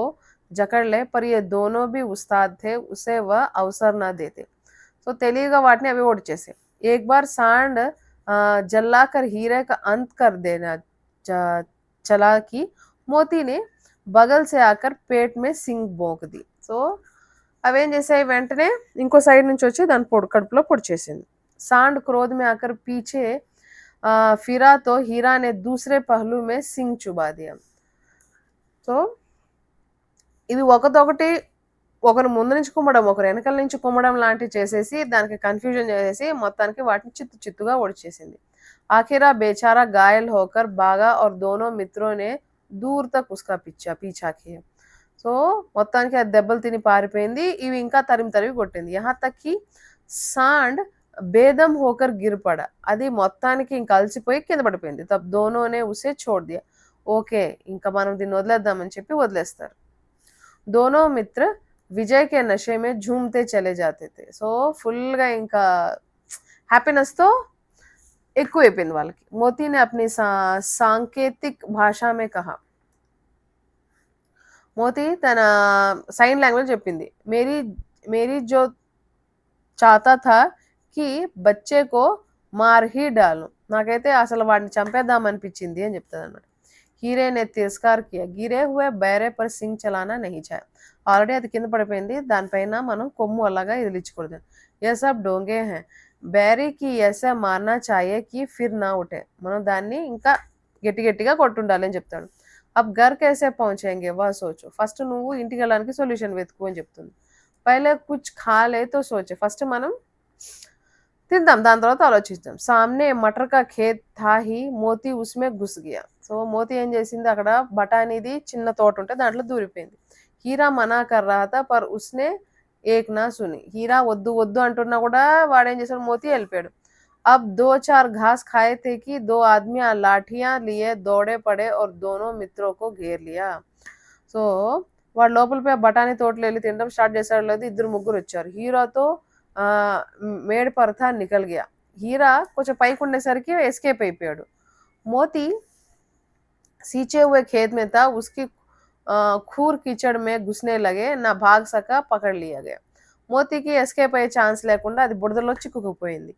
जकड़ ले, पर ये दोनों भी उस्ताद थे, उसे वह अवसर न देते. సో తెలివిగా వాటిని అవి ఓడిచేసాయి. एक बार सांड जलाकर हीरे का अंत कर देना चला कि మోతీ ने बगल से आकर पेट में सिंग भोंक दी. సో అవేం చేసాయి, వెంటనే ఇంకో సైడ్ నుంచి వచ్చి దాని కడుపులో పొడిచేసింది. सांड क्रोध में आकर पीछे फिरा तो हीरा ने दूसरे पहलू में सिंग चुबा दिया. సో ఇవి ఒకటొకటి, ఒకరు ముందు నుంచి కుమ్మడం, ఒకరు వెనకాల నుంచి కుమ్మడం లాంటివి చేసేసి దానికి కన్ఫ్యూజన్ చేసేసి మొత్తానికి వాటిని చిత్తు చిత్తుగా ఓడిచేసింది. आखिरा बेचारा घायल होकर भागा और दोनों मित्रों ने दूर तक उसका पीछा किया. సో మొత్తానికి అది దెబ్బలు తిని పారిపోయింది. ఇవి ఇంకా తరిమి తరిమి కొట్టింది. యహా తక్ కి सांड बेदम होकर गिर पड़ा. అది మొత్తానికి ఇంక అలసిపోయి కింద పడిపోయింది. తబ్ దోనోనే ఉసే छोड़ दिया. ఓకే, ఇంకా మనం దీన్ని వదిలేద్దామని చెప్పి వదిలేస్తారు. दोनों मित्र विजय के नशे में झूमते चले जाते थे. సో ఫుల్గా ఇంకా హ్యాపీనెస్ తో ఎక్కువైపోయింది వాళ్ళకి. మోతీ ने अपनी सांकेतिक भाषा में कहा. మోతీ తన సైన్ లాంగ్వేజ్ చెప్పింది. మేరీ మేరీ జో చాతా థా కి బచ్చే కో మార్ హీ డాలు. నాకైతే అసలు వాడిని చంపేద్దామనిపించింది అని చెప్తుంది అనమాట. హీరే నే తిరస్కార్ కియా. గిరే హువే బైరే పర్ సింగ్ చలానా నహీ చాయ. ఆల్రెడీ అది కింద పడిపోయింది, దానిపైన మనం కొమ్ము అలాగా ఇదిలించకూడదు. ఏ సబ్ డోంగే హే, బైరే కి ऐसा मारना चाहिए कि फिर ना उठे. మనం దాన్ని ఇంకా గట్టి గట్టిగా కొట్టుండాలి అని చెప్తాడు. అబ్ ఘర్ कैसे पहुंचेंगे वह सोचो. ఫస్ట్ నువ్వు ఇంటికి వెళ్ళడానికి సొల్యూషన్ వెతుకు అని చెప్తుంది. పైలే కుచ్ ఖా లే తో సోచే. ఫస్ట్ మనం తిందాం, దాని తర్వాత ఆలోచిద్దాం. సామ్నే మటర్ కా ఖేత్ థా హీ మోతీ ఉస్మే ఘుస్ గయా. సో మోతీ ఏం చేసింది, అక్కడ బఠానీది చిన్న తోట ఉంటే దాంట్లో దూరిపోయింది. హీరా మనా కర్ రహా థా పర్ ఉస్నే ఏక్ నా సుని. హీరా వద్దు వద్దు అంటున్నా కూడా వాడేం చేశాడు, మోతీ వెళ్ళిపోయాడు. अब 2-4 घास खाए थे कि 2 आदमी लाठियां लिए दौड़े पड़े और दोनों मित्रों को घेर लिया. సో వాడు లోపలిపోయి బఠానీ తోటలో వెళ్ళి తినడం స్టార్ట్ చేశాడు. లేదు, ఇద్దరు ముగ్గురు వచ్చారు. హీరాతో మేడ్ పరథా నికల్ గయా. హీరా కొంచెం పైకి ఉండేసరికి ఎస్కేప్ అయిపోయాడు. మోతీ सींचे हुए खेत में था, उसकी खूर कीचड़ में घुसने लगे, ना भाग सका, पकड़ लिया गया. మోతీకి ఎస్కేప్ అయ్యే ఛాన్స్ లేకుండా అది బురదలో చిక్కుకుపోయింది.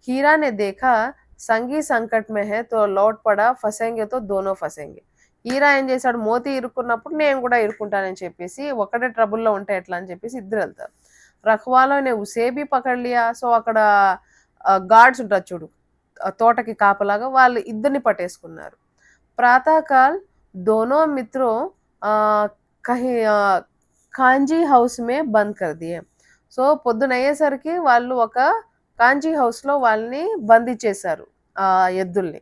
हीरा ने देखा संगी संकट में है तो लौट पड़ा, फसेंगे तो दोनों फसेंगे. హీరా ఏం చేశాడు, మోతీ ఇరుక్కున్నప్పుడు నేను కూడా ఇరుక్కుంటానని చెప్పేసి, ఒకటే ట్రబుల్లో ఉంటే ఎట్లా అని చెప్పేసి ఇద్దరు వెళ్తారు. రఖవాలోనే ఉసే బి పకడ్ లియా. సో అక్కడ గార్డ్స్ ఉంటారు చూడు, తోటకి కాపలాగా, వాళ్ళు ఇద్దరిని పట్టేసుకున్నారు. ప్రాతకాల్ దోనో మిత్రో కహి కాంజీ హౌస్ మే బంద్ కర్ దియే. సో పొద్దున అయ్యేసరికి వాళ్ళు ఒక కాంజీ హౌస్లో వాళ్ళని బందీ చేశారు, ఆ ఎద్దుల్ని,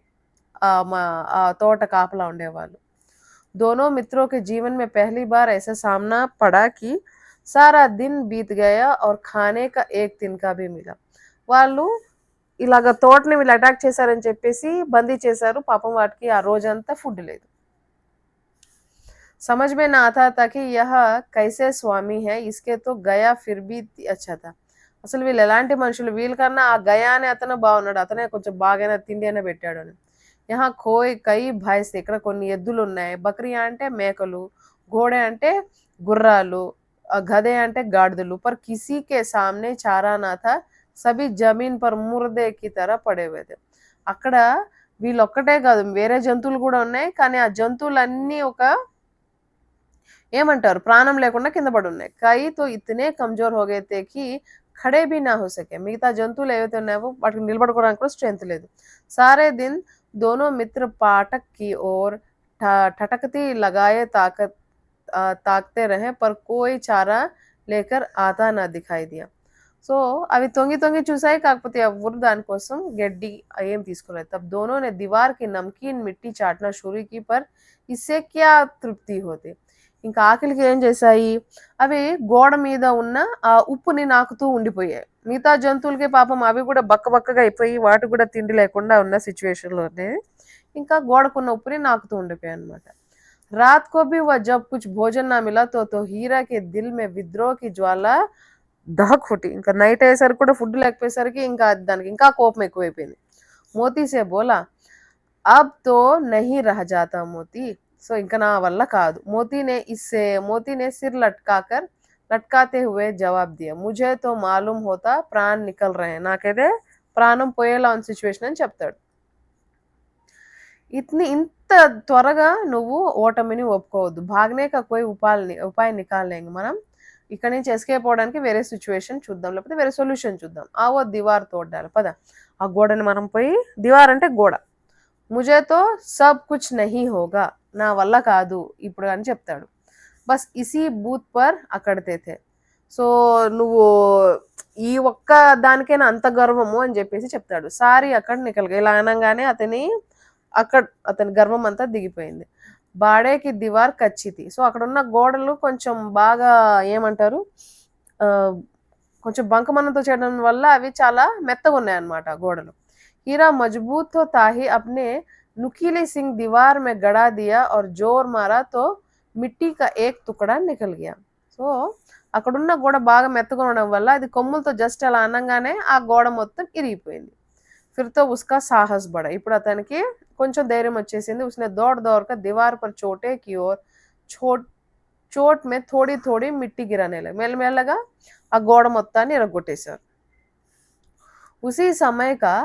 ఆ తోట కాపలా ఉండేవాళ్ళు. दोनों मित्रों के जीवन में पहली बार ऐसा सामना पड़ा कि सारा दिन बीत गया और खाने का एक तिनका भी मिला. వాళ్ళు ఇలాగ తోటని వీళ్ళు అటాక్ చేశారని చెప్పేసి బందీ చేశారు. పాపం వాటికి ఆ రోజంతా ఫుడ్ లేదు. समझ में ना आता था कि यह कैसे स्वामी है, इसके तो गया फिर भी अच्छा था. అసలు వీళ్ళు ఎలాంటి మనుషులు, వీళ్ళకన్నా ఆ గయా అనే అతను బాగున్నాడు, అతనే కొంచెం బాగా తిండి అయినా పెట్టాడు అని. యహా కోయ్ కై భైస్, ఇక్కడ కొన్ని ఎద్దులు ఉన్నాయి. బక్రియా అంటే మేకలు, ఘోడే అంటే గుర్రాలు, గదే అంటే గాడిదలు. పర్ కిసీ కే సామ్నే చారా నా థా, సభీ జమీన్ పర్ ముర్దే కి తర పడే హుए थे. అక్కడ వీళ్ళొక్కటే కాదు, వేరే జంతువులు కూడా ఉన్నాయి, కానీ ఆ జంతువులన్నీ ఒక ఏమంటారు, ప్రాణం లేకుండా కింద పడి ఉన్నాయి. కై తో ఇతనే కమ్జోర్ హో గయే थे कि खड़े भी ना हो सके. మిగతా జంతువులు ఏవైతే ఉన్నాయో వాటికి నిలబడుకోవడానికి కూడా స్ట్రెంత్ లేదు. సారే దిన్ दोनों मित्र पाटक की ओर ठटकती लगाए ताकते रहे, पर कोई चारा लेकर आता ना दिखाई दिया. సో అవి తొంగి తొంగి చూసాయి, కాకపోతే ఎవరు దానికోసం గడ్డి ఏం తీసుకోలేదు. तब दोनों ने दीवार की नमकीन मिट्टी चाटना शुरू की, पर इससे क्या तृप्ति होती. ఇంకా ఆకలికి ఏం చేశాయి, అవి గోడ మీద ఉన్న ఆ ఉప్పుని నాకుతూ ఉండిపోయాయి. మిగతా జంతువులకి పాపం అవి కూడా బక్కగా అయిపోయి వాటికి కూడా తిండి లేకుండా ఉన్న సిచ్యువేషన్‌లోనే ఇంకా గోడకున్న ఉప్పుని నాకుతూ ఉండిపోయాయి అన్నమాట. रात को भी वह जब कुछ भोजन ना मिला तो हीरा के दिल में विद्रोह की ज्वाला దహక్ హుటి. ఇంకా నైట్ అయ్యేసరికి కూడా ఫుడ్ లేకపోయేసరికి ఇంకా దానికి ఇంకా కోపం ఎక్కువైపోయింది. మోతీ సే బోలా అబ్ తో నహీ రహ జాతా మోతీ. సో ఇంకా నా వల్ల కాదు. మోతీనే సిర్ లట్కాకర్ లట్కాతే హువే జవాబ్ దియా ముझे तो मालूम होता ప్రాణ్ నికల్ రహే. నాకైతే ప్రాణం పోయేలా ఉన్న సిచ్యువేషన్ అని చెప్తాడు. ఇంత త్వరగా నువ్వు ఓటమిని ఒప్పుకోవద్దు. భాగనే కా కోయి ఉపాయ నికాల్ లేంగే. మనం ఇక్కడి నుంచి ఎస్కేప్ అవ్వడానికి వేరే సిచ్యువేషన్ చూద్దాం, లేకపోతే వేరే సొల్యూషన్ చూద్దాం. ఆవో దివార్ తోడ్ డాలో, పద ఆ గోడని మనం పోయి, దివార్ అంటే గోడ, ముझేతో సబ్ కుచ్ నహీ హోగా, నా వల్ల కాదు ఇప్పుడు అని చెప్తాడు. బస్ ఇసీ బూత్ పర్ అక్కడితే థే. సో నువ్వు ఈ ఒక్క దానికైనా అంత గర్వము అని చెప్పేసి చెప్తాడు. సారీ అక్కడ నికల్గా, ఇలా అనగానే అతని గర్వం అంతా దిగిపోయింది. బాడేకి దివార్ కచ్చితి. సో అక్కడ ఉన్న గోడలు కొంచెం బాగా ఏమంటారు, కొంచెం బంకమన్నంతో చేయడం వల్ల అవి చాలా మెత్తగా ఉన్నాయి అన్నమాట గోడలు. హీరా మజబూత్ తో తాహి అప్నే नुकीली सिंह दीवार में गड़ा दिया और जोर मारा तो మిట్టి కా ఏక్ తుకడా నికల్ గయా. సో అక్కడున్న గోడ బాగా మెత్తగా ఉండడం వల్ల అది కొమ్ములతో జస్ట్ అలా అనగానే ఆ గోడ మొత్తం ఇరిగిపోయింది. ఫిర్తో ఉస్కా సాహస్ బడా. ఇప్పుడు అతనికి కొంచెం ధైర్యం వచ్చేసింది. ఉస్నే దౌड़ कर दीवार पर चोटे की ओर చోట్ మే थोड़ी మిట్టి గిరానే లగా. మెల్లమెల్లగా ఆ గోడ మొత్తాన్ని ఇరగొట్టేశారు. उसी समय का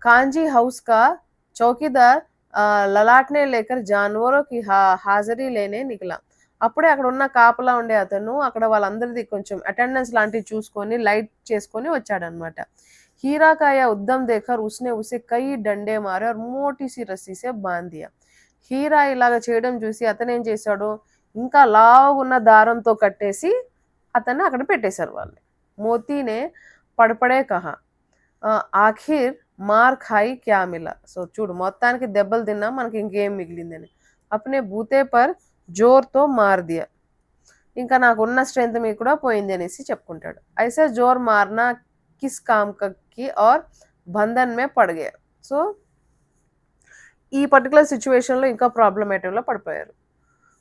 कांजी हाउस का चौकीदार లలాట్నే లేకర్ జాన్వరో కి హాజరీ లేనే నికలా. అప్పుడే అక్కడ ఉన్న కాపలా ఉండే అతను అక్కడ వాళ్ళందరిది కొంచెం అటెండెన్స్ లాంటివి చూసుకొని లైట్ చేసుకొని వచ్చాడనమాట. हीरा का यह उद्यम देखकर उसने उसे कई डंडे मारे और मोटी सी रस्सी से बांध दिया. హీరా ఇలాగ చేయడం చూసి అతను ఏం చేశాడు, ఇంకా లావున్న దారంతో కట్టేసి అతన్ని అక్కడ పెట్టేశారు వాళ్ళు. మోతీనే పడపడే కహా ఆఖిర్ మార్ ఖాయి క్యా మిలా. సో చూడు మొత్తానికి దెబ్బలు తిన్నాం, మనకి ఇంకేం మిగిలిందని. అప్నే బూతే పర్ జోర్తో మార్ దియా. ఇంకా నాకున్న స్ట్రెంత్ మీకు కూడా పోయింది అనేసి చెప్పుకుంటాడు. ఐసే జోర్ మార్నా కిస్ కామ్ కి और బంధన్ మే పడ్ గయా. సో ఈ పర్టికులర్ సిచ్యువేషన్లో ఇంకా ప్రాబ్లమేటివ్లో పడిపోయారు.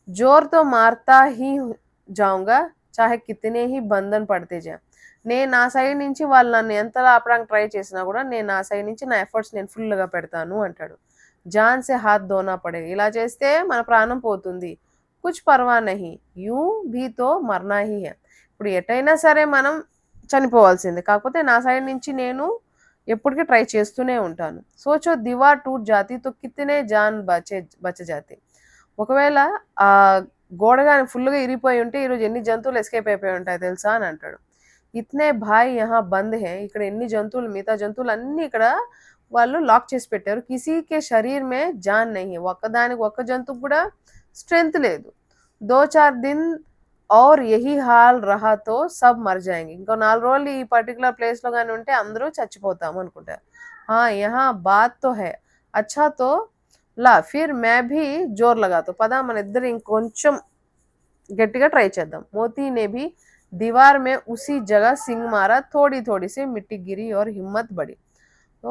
జోర్తో మారుతా హీ జాऊंगा చాహే కితనే హీ బంధన్ పడితే జా. నేను నా సైడ్ నుంచి వాళ్ళు నన్ను ఎంతలా ఆపడానికి ట్రై చేసినా కూడా నేను నా సైడ్ నుంచి నా ఎఫర్ట్స్ నేను ఫుల్గా పెడతాను అంటాడు. జాన్ సే హాత్ ధోనా పడే. ఇలా చేస్తే మన ప్రాణం పోతుంది. కుచ్ పర్వా నహీ యూ భీ తో మర్నా హీ హై. ఇప్పుడు ఎటైనా సరే మనం చనిపోవాల్సిందే, కాకపోతే నా సైడ్ నుంచి నేను ఎప్పటికీ ట్రై చేస్తూనే ఉంటాను. సోచో దివార్ టూట్ జాతి తో కితనే జాన్ బచ జాతి. ఒకవేళ ఆ గోడ కానీ ఫుల్గా ఇరిగిపోయి ఉంటే ఈరోజు ఎన్ని జంతువులు ఎస్కేప్ అయిపోయి ఉంటాయి తెలుసా అని అంటాడు. ఇతనే భాయ్ యహా బంద్ హే. ఇక్కడ ఎన్ని జంతువులు, మిగతా జంతువులు అన్ని ఇక్కడ వాళ్ళు లాక్ చేసి పెట్టారు. కిసీకే శరీర్ మే జాన్ నహీ. ఒక్కదానికి ఒక్క జంతువు కూడా స్ట్రెంత్ లేదు. 2-4 దిన్ और यही हाल रहा तो सब मर जाएंगे. ఇంకో 4 రోజులు ఈ పర్టికులర్ ప్లేస్లో కానీ ఉంటే అందరూ చచ్చిపోతాము అనుకుంటారు. యహా బాత్ తో హై. అచ్చా తో లా ఫిర్ మే భీ జోర్ లగాతో. పద మన ఇద్దరు ఇంకొంచెం గట్టిగా ట్రై చేద్దాం. మోతీనే భీ दीवार में उसी जगह सिंग मारा. थोड़ी सी मिट्टी गिरी और हिम्मत बढ़ी. సో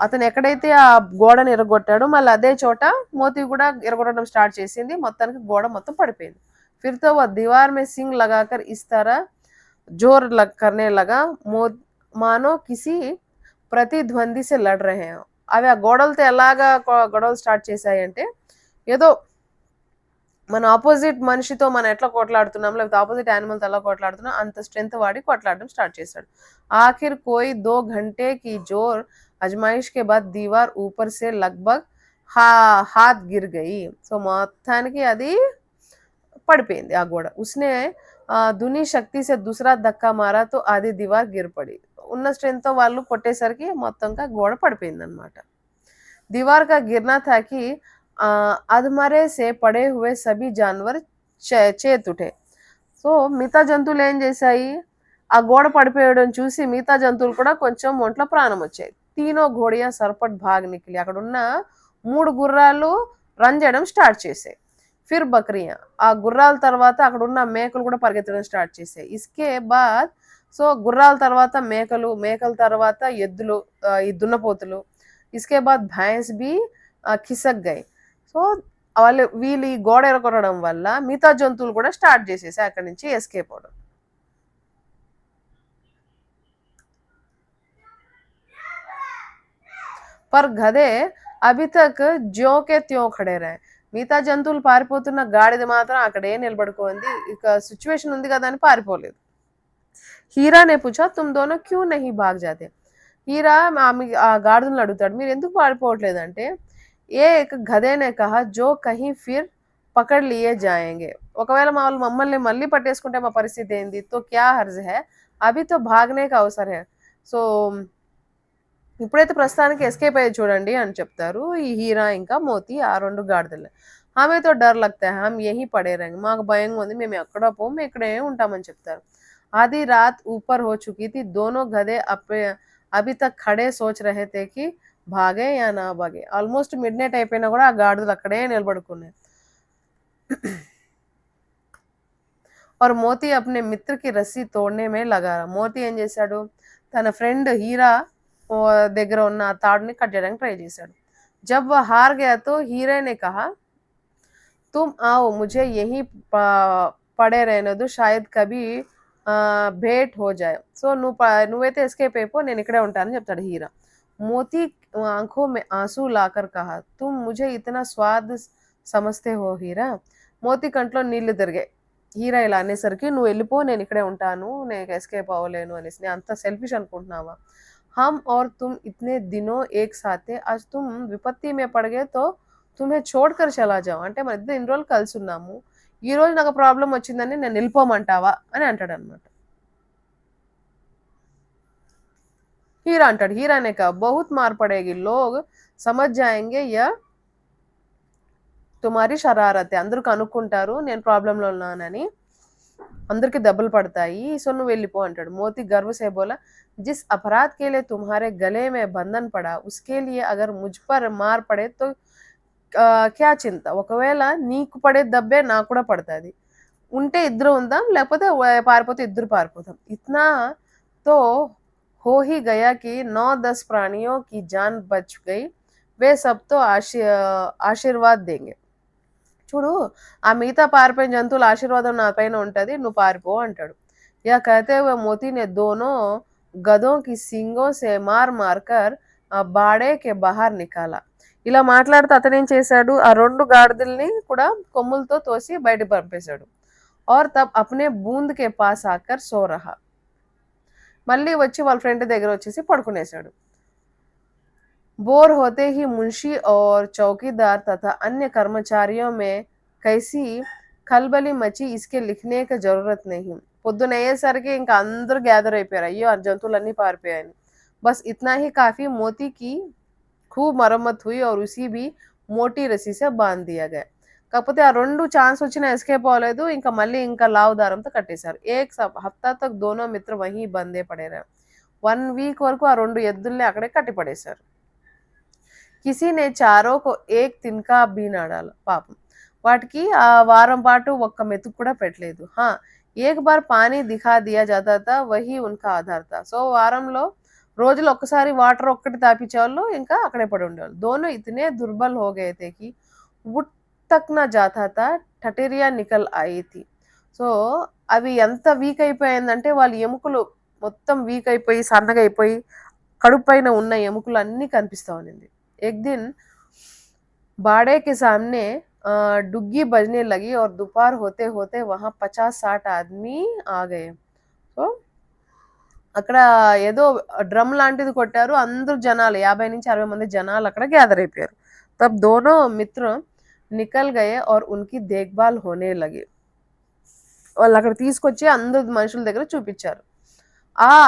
అతను ఎక్కడైతే ఆ గోడను ఎరగొట్టాడో మళ్ళీ అదే చోట మోతీ కూడా ఎరగొట్టడం స్టార్ట్ చేసింది. మొత్తానికి గోడ మొత్తం పడిపోయింది. फिर तो वह दीवार में सिंग लगाकर इस तरह जोर करने लगा मानो किसी ప్రతిద్వంది से लड़ रहे हैं. అవి ఆ గోడలతో ఎలాగా గొడవలు స్టార్ట్ చేశాయి అంటే, ఏదో మన ఆపోజిట్ మనిషితో మనం ఎట్లా కొట్లాడుతున్నాం, లేకపోతే ఆపోజిట్ యానిమల్తో ఎలా కొట్లాడుతున్నాం అంత స్ట్రెంత్ వాడి కొట్లాడడం స్టార్ట్ చేశాడు. ఆఖిర్ కోయి 2 घंटे की जोर అజమాయిష్ के बाद दीवार ऊपर से लगभग हाथ गिर गई. సో మొత్తానికి అది పడిపోయింది ఆ గోడ. ఉస్నే దుని శక్తి సే దూసరా ధక్కా మారా తో ఆది దీవార్ గిర్ పడి. ఉన్న స్ట్రెంత్తో వాళ్ళు కొట్టేసరికి మొత్తంగా గోడ పడిపోయింది అనమాట. దీవార్ కా గిర్నా థా కి అధమరే సే పడే హువే సభీ జాన్వర్ చేతుటే. సో మిగతా జంతువులు ఏం చేశాయి, ఆ గోడ పడిపోయడం చూసి మిగతా జంతువులు కూడా కొంచెం ఒంట్లో ప్రాణం వచ్చాయి. తీనో ఘోడియా సర్పట్ భాగ్ నికిలి. అక్కడ ఉన్న 3 గుర్రాలు రన్ చేయడం స్టార్ట్ చేసాయి. ఫిర్ బకరియా, ఆ గుర్రాల తర్వాత అక్కడ ఉన్న మేకలు కూడా పరిగెత్తడం స్టార్ట్ చేసాయి. ఇస్కే బాద్ సో గుర్రాల తర్వాత మేకలు, మేకల తర్వాత ఎద్దులు, ఈ దున్నపోతులు. ఇస్కే బాద్ భైంస్ బి ఖిసక్ గయి. సో వీళ్ళు ఈ గోడ ఎరగొట్టడం వల్ల మిగతా జంతువులు కూడా స్టార్ట్ చేసేసాయి అక్కడి నుంచి ఎస్కేప్ అవడం. పర్ గధే అభి తక్ జ్యో కే త్యో ఖడే రహే. మిగతా జంతువులు పారిపోతున్న గాడిద మాత్రం అక్కడే నిలబడుకోంది. ఇక సిచ్యువేషన్ ఉంది కదా అని పారిపోలేదు. హీరా నే పూछा तुम दोनों क्यों नहीं भाग जाते. హీరా ఆ గాడిదలను అడుగుతాడు, మీరు ఎందుకు పారిపోవట్లేదంటే, ఏక్ గధే నే కహా జో కహీ ఫిర్ పకడ్ లియే జాయేంగే. ఒకవేళ వాళ్ళు మమ్మల్ని మళ్ళీ పట్టేసుకుంటే మా పరిస్థితి ఏంది, తో క్యా హర్జ్ హై, అభి తో భాగనే కా అవసర్ హై. సో ఇప్పుడైతే ప్రస్తుతానికి ఎస్కేప్ అయ్యి చూడండి అని చెప్తారు ఈ హీరా ఇంకా మోతీ, ఆ రెండు గాడిదలు. హమే తో డర్ లగ్తా హై, హమ్ యహీ పడే रहेंगे, మాకు భయంగా ఉంది, మేము ఎక్కడ పోము, ఇక్కడే ఉంటామని చెప్తారు. आधी रात ऊपर हो चुकी थी, दोनों गधे अभी तक खड़े सोच रहे थे कि भागे या ना भागे. ఆల్మోస్ట్ మిడ్ నైట్ అయిపోయినా కూడా ఆ గాడిదలు అక్కడే నిలబడుకున్నాయి. और మోతీ अपने मित्र की रस्सी तोड़ने में लगा. మోతీ ఏం చేశాడు, తన ఫ్రెండ్ హీరా దగ్గర ఉన్న తాడుని కట్ చేయడానికి ట్రై చేశాడు. जब वह हार गया तो हीरे ने कहा तुम आओ मुझे यहीं पड़े रहने दो, शायद कभी भेंट हो जाए. సో నువ్వైతే ఎస్కేప్ అయిపో, నేను ఇక్కడే ఉంటానని చెప్తాడు హీరా. మోతీ आंखों में आंसू लाकर कहा तुम मुझे इतना स्वाद समझते हो हीरा. మోతీ కంట్లో నీళ్లు తిరిగాయి హీరా ఇలా అనేసరికి, నువ్వు వెళ్ళిపో, నేను ఇక్కడే ఉంటాను, నేను ఎస్కేప్ అవ్వలేను అనేసి, నేను అంత సెల్ఫిష్ అనుకుంటున్నావా. हम और तुम इतने दिनों एक साथ थे, आज तुम विपत्ति में पड़ गए तो तुम्हें छोड़कर चला जाओ. అంటే మన ఇద్దరు ఇన్ని రోజులు కలిసి ఉన్నాము, ఈ రోజు నాకు ప్రాబ్లం వచ్చిందని నేను వెళ్ళిపోమంటావా అని అంటాడు అనమాట. హీరా అంటాడు, హీరానే కా బహుత్ మార్ పడేగి, లోగ్ సమజ్ జాయేంగే యా తుమారి షరారతే. అందరూ కనుక్కుంటారు నేను ప్రాబ్లంలో ఉన్నానని, అందరికి దెబ్బలు పడతాయి, సో నువ్వు వెళ్ళిపో అంటాడు. మోతీ गर्व से बोला जिस अपराध के लिए तुम्हारे गले में बंधन पड़ा उसके लिए अगर मुझ पर मार पड़े तो क्या चिंता. ఒకవేళ నీకు పడే దెబ్బే నాకు కూడా పడుతుంది, ఉంటే ఇద్దరు ఉందాం, లేకపోతే పారిపోతే ఇద్దరు పారిపోతాం. ఇतना तो हो ही गया कि 9-10 प्राणियों की जान बच गई, वे सब तो ఆశీర్వాద్ देंगे. చూడు, ఆ మిగతా పారిపోయిన జంతువుల ఆశీర్వాదం నా పైన ఉంటది, నువ్వు పారిపో అంటాడు. యా कहते हुए मोती ने दोनों गधों की सींगों से मार मारकर బాడే కే బాహర్ నికాలా. ఇలా మాట్లాడుతూ అతనేం చేశాడు, ఆ రెండు గాడిదల్ని కూడా కొమ్ములతో తోసి బయటకు పంపేశాడు. और तब अपने बूंद के पास आकर सो रहा. మళ్ళీ వచ్చి వాళ్ళ ఫ్రెండ్ దగ్గర వచ్చేసి పడుకునేశాడు. बोर होते ही मुंशी और चौकीदार तथा अन्य कर्मचारियों में कैसी खलबली मची, इसके लिखने की जरूरत नहीं. పొద్దున అయ్యేసరికి ఇంకా అందరూ గ్యాదర్ అయిపోయారు, అయ్యో ఆ జంతువులన్నీ పారిపోయాయని. बस इतना ही काफी, मोती की खूब मरम्मत हुई और उसी भी मोटी रस्सी से बांध दिया गया. కాకపోతే ఆ రెండు ఛాన్స్ వచ్చినా ఎస్కేప్ అవ్వలేదు, ఇంకా మళ్ళీ ఇంకా లావు దారంతో కట్టేశారు. ఏక్ హఫ్తా తక్ దోనో మిత్ర వహీ బందే పడే రహే. 1 వీక్ వరకు ఆ రెండు ఎద్దుల్ని అక్కడే కట్టి పడేశారు. కిసీ నే చారో కో ఏక్ తిన్కా భీ నా డాలా. పాపం వాటికి ఆ వారం పాటు ఒక్క మెతుకు కూడా పెట్టలేదు. హా ఏక్ బార్ పానీ దిఖా దియా జాతా తా వహీ ఉన్కా ఆధార్ తా. సో వారంలో రోజులు ఒక్కసారి వాటర్ ఒక్కటి తాపించేవాళ్ళు, ఇంకా అక్కడే పడి ఉండేవాళ్ళు. దోనో ఇతనే దుర్బల్ హో గయే थे कि ఉట్ తక్ నా జాతా తా టటేరియా నికల్ ఆయి థీ. సో అవి ఎంత వీక్ అయిపోయిందంటే వాళ్ళ ఎముకలు మొత్తం వీక్ అయిపోయి సన్నగా అయిపోయి కడుపు పైన ఉన్న ఎముకలు అన్నీ కనిపిస్తా ఉన్నింది. एक दिन बाड़े के सामने डुग्गी बजने लगी और दोपहर होते होते वहां 50-60 आदमी आ गए. సో అక్కడ ఏదో డ్రమ్ లాంటిది కొట్టారు, అందరూ జనాలు 50-60 మంది జనాలు అక్కడ గ్యాదర్ అయిపోయారు. तब दोनों मित्र निकल गए और उनकी देखभाल होने लगे. వాళ్ళు అక్కడ తీసుకొచ్చి అందరు మనుషుల దగ్గర చూపించారు.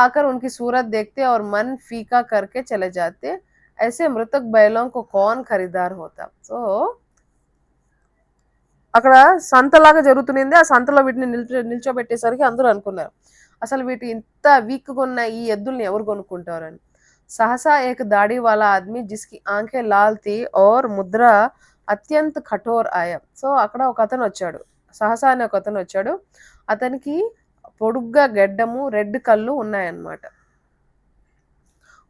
आकर उनकी सूरत देखते और मन फीका करके चले जाते. ऐसे मृतक बैलों को कौन खरीदार होता. సో అక్కడ సంతలాగా జరుగుతుంది, ఆ సంతలో వీటిని నిల్చోబెట్టేసరికి అందరూ అనుకున్నారు, అసలు వీటి ఇంత వీక్ గా ఉన్న ఈ ఎద్దుల్ని ఎవరు కొనుక్కుంటారు అని. सहसा एक दाढ़ी वाला आदमी जिसकी आंखें लाल थी और मुद्रा అత్యంత కఠోర్ ఆయా. సో అక్కడ ఒక అతను వచ్చాడు, సహసా అనే ఒక అతను వచ్చాడు. అతనికి పొడుగ్గా గెడ్డము, రెడ్ కళ్ళు ఉన్నాయన్నమాట.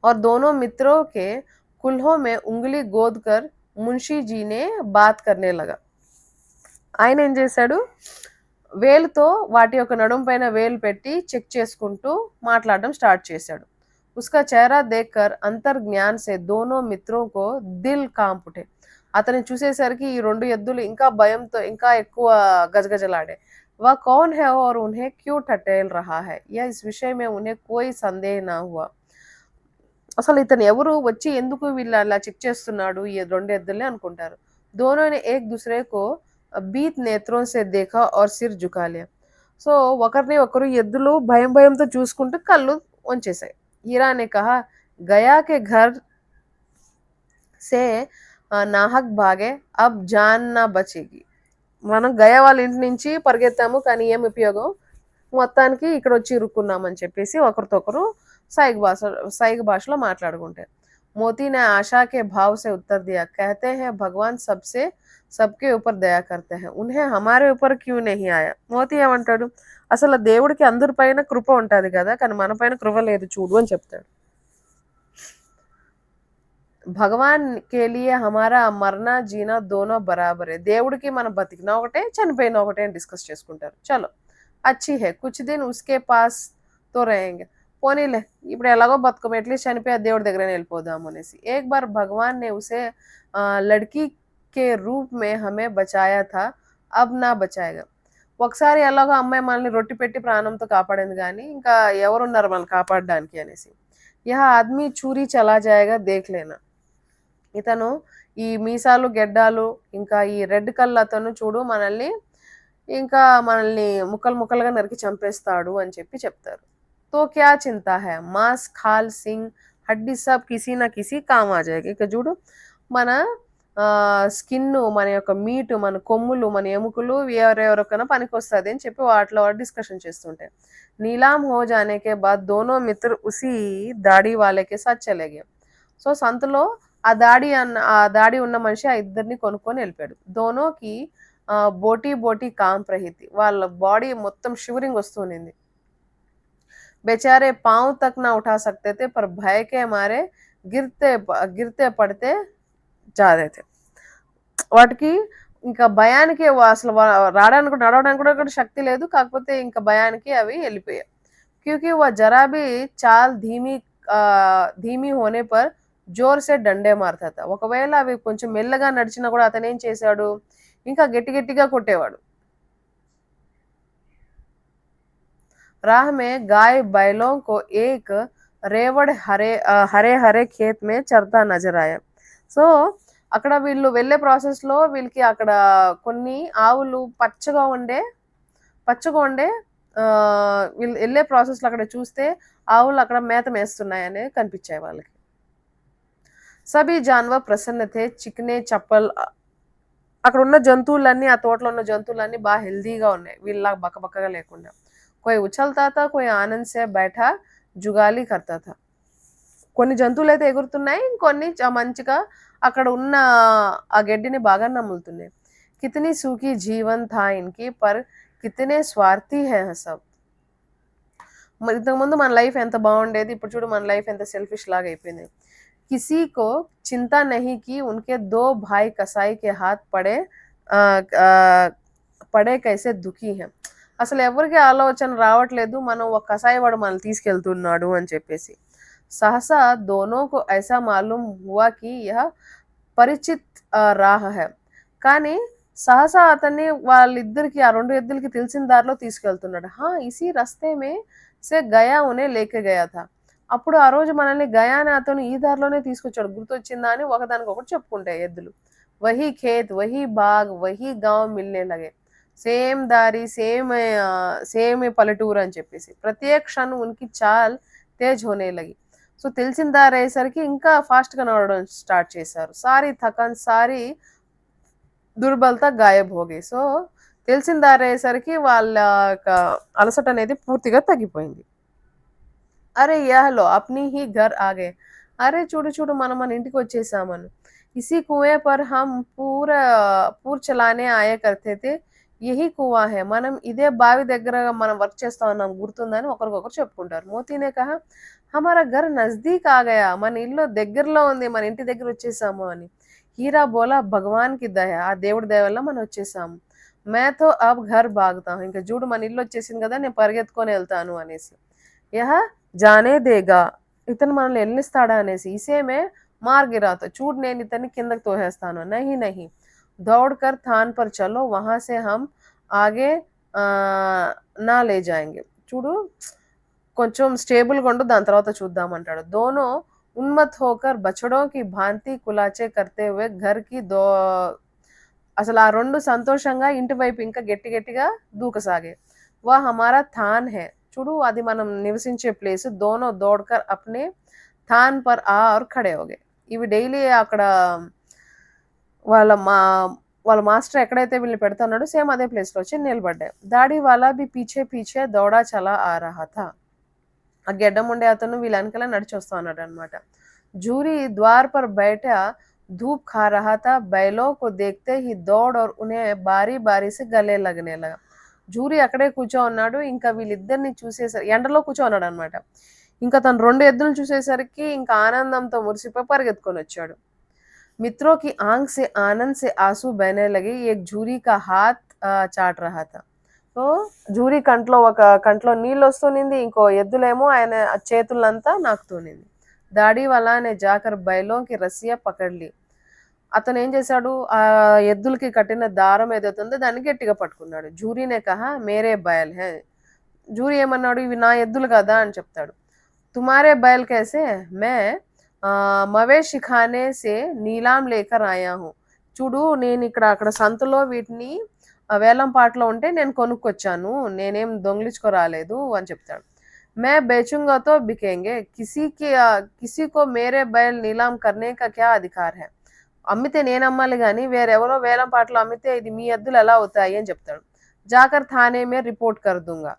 और दोनों मित्रों के कुल्हों में उंगली गोद कर मुंशी जी ने बात करने लगा. ఆయన ఏం చేశాడు, వేలుతో వాటి యొక్క నడుం పైన వేలు పెట్టి చెక్ చేసుకుంటూ మాట్లాడడం స్టార్ట్ చేశాడు. उसका चेहरा देखकर अंतर्ज्ञान से दोनों मित्रों को दिल कांप उठे. అతన్ని చూసేసరికి ఈ రెండు ఎద్దులు ఇంకా భయంతో ఇంకా ఎక్కువ గజగజలాడే. वह कौन है और उन्हें क्यों ठठेल रहा है, या इस विषय में उन्हें कोई संदेह ना हुआ. అసలు ఇతను ఎవరు, వచ్చి ఎందుకు వీళ్ళు అలా చెక్ చేస్తున్నాడు ఈ రెండు ఎద్దుల్ని అనుకుంటారు. दोनों ने एक दूसरे को बीत नेत्रों से देखा और सिर झुका लिया. సో ఒకరిని ఒకరు ఎద్దులు భయం భయంతో చూసుకుంటూ కళ్ళు వంచేశాయి. हीरा ने कहा, गया के घर से नाहक भागे, अब जान ना बचेगी. మనం గయా వాళ్ళ ఇంటి నుంచి పరిగెత్తాము కానీ ఏం ఉపయోగం, మొత్తానికి ఇక్కడ వచ్చి ఇరుక్కున్నామని చెప్పేసి ఒకరితో ఒకరు సైగ భాషలో మాట్లాడుకుంటారు. मोती ने आशा के भाव से उत्तर दिया, कहते हैं भगवान सबसे सबके ऊपर दया करते हैं, उन्हें हमारे ऊपर क्यों नहीं आया. మోతీ ఏమంటాడు, అసలు దేవుడికి అందరిపైన కృప ఉంటది కదా, కానీ మన పైన కృప లేదు చూడు అని చెప్తాడు. భగవాన్ కే లియే హమారా మరనా జీనా దోనో బరాబరే. దేవుడికి మనం బతికినా ఒకటే చనిపోయినా ఒకటే అని డిస్కస్ చేసుకుంటారు. చలో అచ్చి హే, కుచ్ దిన్ ఉస్కే పాస్ తో రహేంగే. పోనీలే ఇప్పుడు ఎలాగో బతుకం, ఎట్లీస్ట్ చనిపోయి ఆ దేవుడి దగ్గర వెళ్ళిపోదాం అనేసి. ఏక్ బార్ భగవాన్ నే ఉసే లడ్కీ కే రూప్ మే హమే బచాయా థా, అబ్ నా బచాయేగా. ఒకసారి ఎలాగో అమ్మాయి మనల్ని రొట్టి పెట్టి ప్రాణంతో కాపాడింది కానీ ఇంకా ఎవరున్నారు మనల్ని కాపాడడానికి అనేసి. యహ ఆద్మీ చూరీ చలా జాయేగా దేఖ్ లేనా. ఇతను ఈ మీసాలు గెడ్డాలు ఇంకా ఈ రెడ్ కళ్ళు అతను చూడు మనల్ని ముక్కలు ముక్కలుగా నరికి చంపేస్తాడు అని చెప్పి చెప్తారు. తో క్యా చింతా హై, మాస్ ఖాల్ సింగ్ హడ్డీ సబ్ కిసీ నా కిసీ కామ్ ఆ జాయేగా. ఇక చూడు మన స్కిన్, మన యొక్క మీటు, మన కొమ్ములు, మన ఎముకలు ఎవరెవరికైనా పనికి వస్తుంది అని చెప్పి వాటిలో డిస్కషన్ చేస్తుంటాయి. నీలాం హో జానే కే బాద్ దోనో మిత్ర ఉసి దాడి వాళ్ళకే సాత్ చలే గయే. సో సంతలో ఆ దాడి ఉన్న మనిషి ఆ ఇద్దరిని కొనుక్కొని వెళ్ళిపోయాడు. దోనోకి బోటీ బోటీ కాంప్ రహితి, వాళ్ళ బాడీ మొత్తం షివరింగ్ వస్తుంది. बेचारे पांव तक ना उठा सकते थे, पर भय के मारे గిరితే పడితే జారే. వాటికి ఇంకా భయానికి అసలు రావడానికి నడవడానికి కూడా శక్తి లేదు, కాకపోతే ఇంకా భయానికి అవి వెళ్ళిపోయాయి. क्योंकि वह जरा भी चाल धीमी होने पर జోర్ సే డండే మారుతా. ఒకవేళ అవి కొంచెం మెల్లగా నడిచినా కూడా అతను ఏం చేశాడు, ఇంకా గట్టి గట్టిగా కొట్టేవాడు. राह में गाय बैलों को एक रेवड़ हरे हरे खेत में चरता नजर आया. సో అక్కడ వీళ్ళు వెళ్ళే ప్రాసెస్ లో వీళ్ళకి అక్కడ కొన్ని ఆవులు పచ్చగా ఉండే వీళ్ళు వెళ్ళే ప్రాసెస్ లో అక్కడ చూస్తే ఆవులు అక్కడ మేత మేస్తున్నాయని కనిపించాయి వాళ్ళకి. సభీ జాన్వర్ ప్రసన్న థే, చిక్నే చప్పల్. అక్కడ ఉన్న జంతువులన్నీ, ఆ తోటలో ఉన్న జంతువులన్నీ బాగా హెల్దీగా ఉన్నాయి, వీళ్ళలాగా బక్కబక్కగా లేకుండా. कोई उछलता था, कोई आनंद से बैठा जुगाली करता था. కొన్ని జంతువులు అయితే ఎగురుతున్నాయి, ఇంకొన్ని మంచిగా అక్కడ ఉన్న ఆ గడ్డిని బాగా నములుతున్నాయి. కితనీ సూఖీ జీవన్ థా ఇన్కి, పర్ కితనే స్వార్థీ హై సబ్. ఇంతకుముందు మన లైఫ్ ఎంత బాగుండేది, ఇప్పుడు చూడు మన లైఫ్ ఎంత సెల్ఫిష్ లాగా అయిపోయింది. किसी को चिंता नहीं कि उनके दो भाई कसाई के हाथ पड़े कैसे दुखी हैं. అసలు ఎవరికి ఆలోచన రావట్లేదు మనం ఒక కసాయివాడు మనల్ని తీసుకెళ్తున్నాడు అని చెప్పేసి. సహసా దోనోకు ఐసా మాలూమ్ హువా కి యహ పరిచిత్ రాహ హై. కానీ సహసా అతన్ని వాళ్ళిద్దరికి, ఆ రెండు ఎద్దులకి తెలిసిన దారిలో తీసుకెళ్తున్నాడు. ఇసి రస్తే మే సే గయా ఉనే లేకే గయా థా. అప్పుడు ఆ రోజు మనల్ని గయాని అతను ఈ దారిలోనే తీసుకొచ్చాడు, గుర్తొచ్చిందా అని ఒకదానికొకటి చెప్పుకుంటాయి ఎద్దులు. వహీ ఖేత్, వహీ బాగ్, వహీ గాంవ్ మిల్నే లగే. సేమ్ దారి, సేమ్ పల్లెటూరు అని చెప్పేసి. ప్రత్యేక క్షణం ఉనికి చాల్ తేజ్ హోనే లగి. సో తెలిసిన దారి అయ్యేసరికి ఇంకా ఫాస్ట్ గా నడవడం స్టార్ట్ చేశారు. సారీ థకన్, సారీ దుర్బలత గాయబ్ హోగి. సో తెలిసిన దారి అయ్యేసరికి వాళ్ళ అలసట అనేది పూర్తిగా తగ్గిపోయింది. అరే యహలో అప్నీ హీ ఘర్ ఆగే. అరే చూడు చూడు మనం మన ఇంటికి వచ్చేసామని. इसी कुएं पर हम పూర్ చలానే ఆయా करते थे यही कुआं है మనం ఇదే బావి దగ్గర మనం వర్క్ చేస్తా ఉన్నాం గుర్తుందని ఒకరికొకరు చెప్పుకుంటారు మోతీనే కహా హమారా ఘర్ నజదీక్ ఆ గయా మన ఇల్లు దగ్గరలో ఉంది మన ఇంటి దగ్గర వచ్చేసాము అని హీరా బోలా భగవాన్ కి దయ ఆ దేవుడి దయ వల్ల మనం వచ్చేసాము మేతో అబ్ ఘర్ భాగతా హూ ఇంకా చూడు మన ఇల్లు వచ్చేసింది కదా నేను పరిగెత్తుకొని వెళ్తాను అనేసి యహ జానే దేగా ఇతను మనల్ని ఎల్లిస్తాడా అనేసి ఇసే మే मार गिरा था चूट ने इतनी किंदक तो है स्थानो नहीं नहीं दौड़कर थान पर चलो वहां से हम आगे ना ले जाएंगे చూడు కొంచెం స్టేబుల్ గా ఉండు దాని తర్వాత చూద్దాం అంటాడు దోనో ఉన్మత్ హోకర్ బచ్చడో కి భాంతి కులాచే కర్తే హుए घर की दो అసలు ఆ రెండు సంతోషంగా ఇంటి వైపు ఇంకా గట్టి గట్టిగా దూకసాగే వా హమారా థాన్ హే చూడు అది మనం నివసించే ప్లేస్ దోనో దౌడ్కర్ అప్నే థాన్ పర్ ఆ और खड़े हो गए ఇవి డైలీ అక్కడ వాళ్ళ మా వాళ్ళ మాస్టర్ ఎక్కడైతే వీళ్ళని పెడుతున్నాడో సేమ్ అదే ప్లేస్ లో వచ్చి నిలబడ్డాయి దాడి వాళ్ళ బి పీछे పీछे దౌడా చలా ఆ రహా థా ఆ గెడ్డం ఉండే అతను వీళ్ళ వెనకాల నడిచి వస్తా ఉన్నాడు అనమాట जूरी द्वार पर बैठा धूप खा रहा था बैलों को देखते ही दौड़ और उन्हें बारी बारी से गले लगने लगा జూరీ అక్కడే కూర్చో ఉన్నాడు ఇంకా వీళ్ళిద్దరిని చూసేసరికి ఎండలో కూర్చో ఉన్నాడు అనమాట ఇంకా తను రెండు ఎద్దులు చూసేసరికి ఇంకా ఆనందంతో మురిసిపోయి పరిగెత్తుకొని వచ్చాడు मित्रों की आंख से आनंद से आंसू बहने लगे एक झूरी का हाथ చాట్ రహా థా సో జూరీ కంట్లో ఒక కంట్లో నీళ్ళు వస్తూనింది ఇంకో ఎద్దులేమో ఆయన చేతులంతా నాకుతూనింది దాడి వలానే జాకర్ బైలోకి రస్సియా పకడ్లి అతను ఏం చేశాడు ఆ ఎద్దులకి కట్టిన దారం ఏదైతే ఉందో దాన్ని గట్టిగా పట్టుకున్నాడు జూరీనే కహా మేరే బయల్ హే జూరీ ఏమన్నాడు ఇవి నా ఎద్దులు కదా అని చెప్తాడు తుమారే బయల్ कैसे मैं మవేషి ఖానే సే నీలాం లేకర్ ఆయా హూ చూడు నేను ఇక్కడ అక్కడ సంతలో వీటిని వేలం పాటలో ఉంటే నేను కొనుక్కొచ్చాను నేనేం దొంగిలించుకో రాలేదు అని చెప్తాడు मैं बेचूंगा तो बिकेंगे किसी को मेरे बैल नीलाम करने का क्या अधिकार है అమ్మితే నేను అమ్మాలి కానీ వేరెవరో వేలం పాటలో అమ్మితే ఇది మీ ఎద్దులు ఎలా అవుతాయి అని చెప్తాడు జాకర్ థానే మే రిపోర్ట్ కర్దుంగా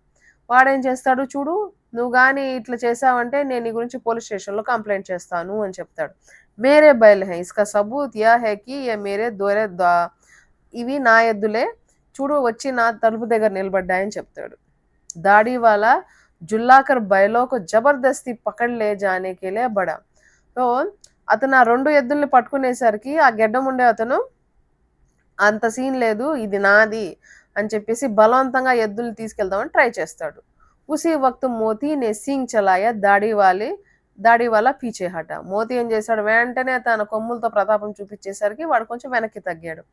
వాడేం చేస్తాడు చూడు నువ్వు కానీ ఇట్లా చేసావంటే నేను నీ గురించి పోలీస్ స్టేషన్లో కంప్లైంట్ చేస్తాను అని చెప్తాడు మేరే బయల్ హై ఇస్కా సబూత్ యా హై కి ఏ మేరే దోరే ఇవి నా ఎద్దులే చూడు వచ్చి నా తలుపు దగ్గర నిలబడ్డాయని చెప్తాడు దాడి వాళ్ళ జుల్లాకర్ బయలోకు జబర్దస్తి పకడ్ లే జానే కే లియే బడా సో అతను ఆ రెండు ఎద్దుల్ని పట్టుకునేసరికి ఆ గెడ్డం ఉండే అతను అంత సీన్ లేదు ఇది నాది అని చెప్పేసి బలవంతంగా ఎద్దుల్ని తీసుకెళ్దామని ట్రై చేస్తాడు ఉసి వక్తు మోతీ నే సింగ్ చలాయా దాడి వాళ్ళ పీచే హట మోతీ ఏం చేశాడు వెంటనే తన కొమ్ములతో ప్రతాపం చూపించేసరికి వాడు కొంచెం వెనక్కి తగ్గాడు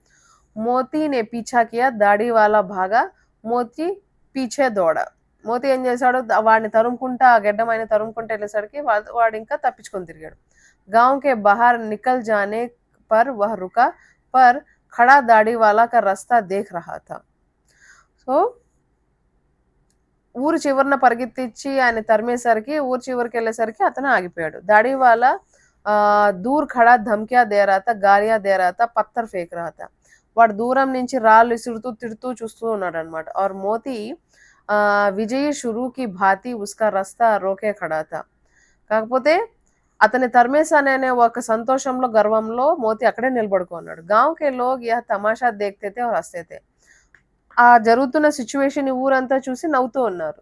మోతీ నే పీछा किया దాడి వాళ్ళ భాగా మోతీ పీछే దోడ మోతీ ఏం చేశాడు వాడిని తరుముకుంటా ఆ గెడ్డం ఆయన తరుముకుంటా వెళ్ళేసరికి వాడు ఇంకా తప్పించుకొని తిరిగాడు गांव के बाहर निकल जाने पर वह रुका पर खड़ा दाढ़ी वाला का रास्ता देख रहा था సో ఊరు చివరన పరిగెత్తిచ్చి ఆయన తరిమేసరికి ఊరు చివరికి వెళ్ళేసరికి అతను ఆగిపోయాడు దాడి వాళ్ళ దూర్ ఖడా ధమ్కియా దే రहा था గాలియా దే रहा था పత్తర్ ఫేక్ रहा था వాడు దూరం నుంచి రాళ్ళు విసురుతూ తిడుతూ చూస్తూ ఉన్నాడు అనమాట और మోతీ విజయీ షురూకి భాతి ఉస్కా రస్తా రోకే ఖడా था కాకపోతే అతని తరిమేశానే అనే ఒక సంతోషంలో గర్వంలో మోతీ అక్కడే నిలబడుకున్నాడు గాంవ్ కే లోగ్ యహ్ తమాషా దేఖ్తే थे और हंसते थे ఆ జరుగుతున్న సిచ్యువేషన్ ఊరంతా చూసి నవ్వుతూ ఉన్నారు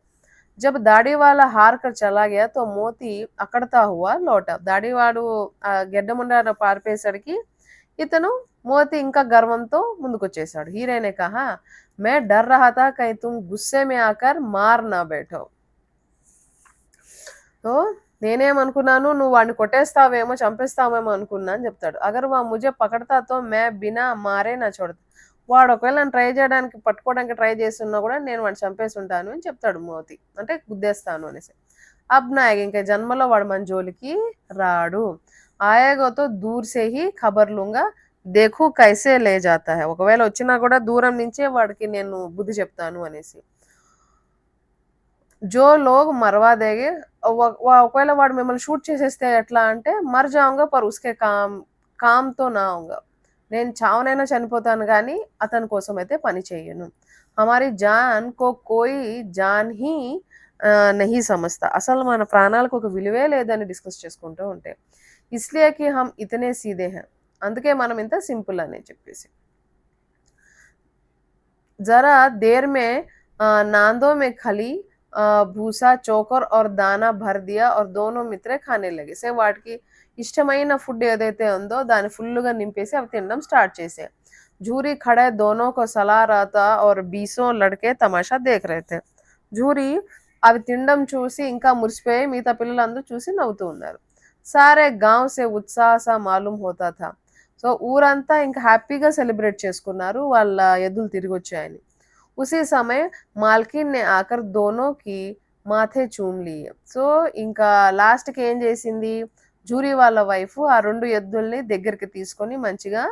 జబ్ దాడి వాళ్ళ హార్ కర్ చలా గయా తో మోతీ అక్కడతా హువా లోట దాడివాడు ఆ గెడ్డముండ పారిపోయేసరికి ఇతను మోతీ ఇంకా గర్వంతో ముందుకొచ్చేసాడు హీరేనే కహా మే డర్ రహా థా కై తుమ్ గుస్సే మే ఆకర్ మార్ నా బైఠో సో నేనేమనుకున్నాను నువ్వు వాడిని కొట్టేస్తావేమో చంపేస్తావేమో అనుకున్నా అని చెప్తాడు అగర్ వా ముజే పకడతాతో మే బినా మారే నా చూడదు వాడు ఒకవేళ నన్ను ట్రై చేయడానికి పట్టుకోవడానికి ట్రై చేస్తున్నా కూడా నేను వాడిని చంపేసి ఉంటాను అని చెప్తాడు మోతీ అంటే గుద్దేస్తాను అనేసి అబ్ నాయక్ ఇంకా జన్మలో వాడు మన జోలికి రాడు ఆయేగోతో దూర్ సే హీ ఖబర్ లూంగా దేఖు కైసే లే జాతా హై ఒకవేళ వచ్చినా కూడా దూరం నుంచే వాడికి నేను బుద్ధి చెప్తాను అనేసి జో లోగ్ మరవా దేగే ఒకవేళ వాడు మిమ్మల్ని షూట్ చేసేస్తే ఎట్లా అంటే మర్ జాऊंगा पर उसके काम तो ना आऊंगा నేను చావనైనా చనిపోతాను కానీ అతని కోసం అయితే పని చేయను హమారీ జాన్ కో కోయి జాన్ హీ నహీ సమజ్తా అసలు మన ప్రాణాలకు ఒక విలువే లేదని డిస్కస్ చేసుకుంటూ ఉంటే ఇస్లియే కి హమ్ ఇతనే సీదే హై అందుకే మనం ఇంత సింపుల్ అని చెప్పేసి. जरा देर में नांदों में खली భూసా చోకర్ और దానా భర్ దియా और दोनों మిత్రే ఖానే లగే. సో వాటికి ఇష్టమైన ఫుడ్ ఏదైతే ఉందో దాన్ని ఫుల్లుగా నింపేసి అవి తినడం స్టార్ట్ చేసాయి. జూరీ ఖడే దోనో కో సలా రहा था और बीसों लड़के तमाशा देख रहे थे. జూరీ అవి తినడం చూసి ఇంకా మురిసిపోయి మిగతా పిల్లలందరూ చూసి నవ్వుతూ ఉన్నారు. సారే గాంవ్ సే ఉత్సాహ సా మాలూమ్ హోతా థా. సో ఊరంతా ఇంకా హ్యాపీగా సెలబ్రేట్ చేసుకున్నారు వాళ్ళ ఎద్దులు తిరిగొచ్చాయని. ఉసీ సమయ మాల్కిన్ నే ఆకర్ దోనోకి మాథే చూమ్ లియే. సో ఇంకా లాస్ట్‌కి ఏం చేసింది, జూరీ వాళ్ళ వైఫ్ ఆ 2 ఎద్దుల్ని దగ్గరికి తీసుకొని మంచిగా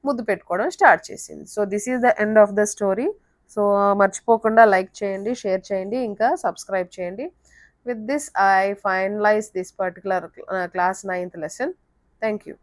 ముద్దు పెట్టుకోవడం స్టార్ట్ చేసింది. So this is the end of the story. So మర్చిపోకుండా లైక్ చేయండి, షేర్ చేయండి, ఇంకా సబ్స్క్రైబ్ చేయండి. With this I finalise this particular class 9th lesson. Thank you.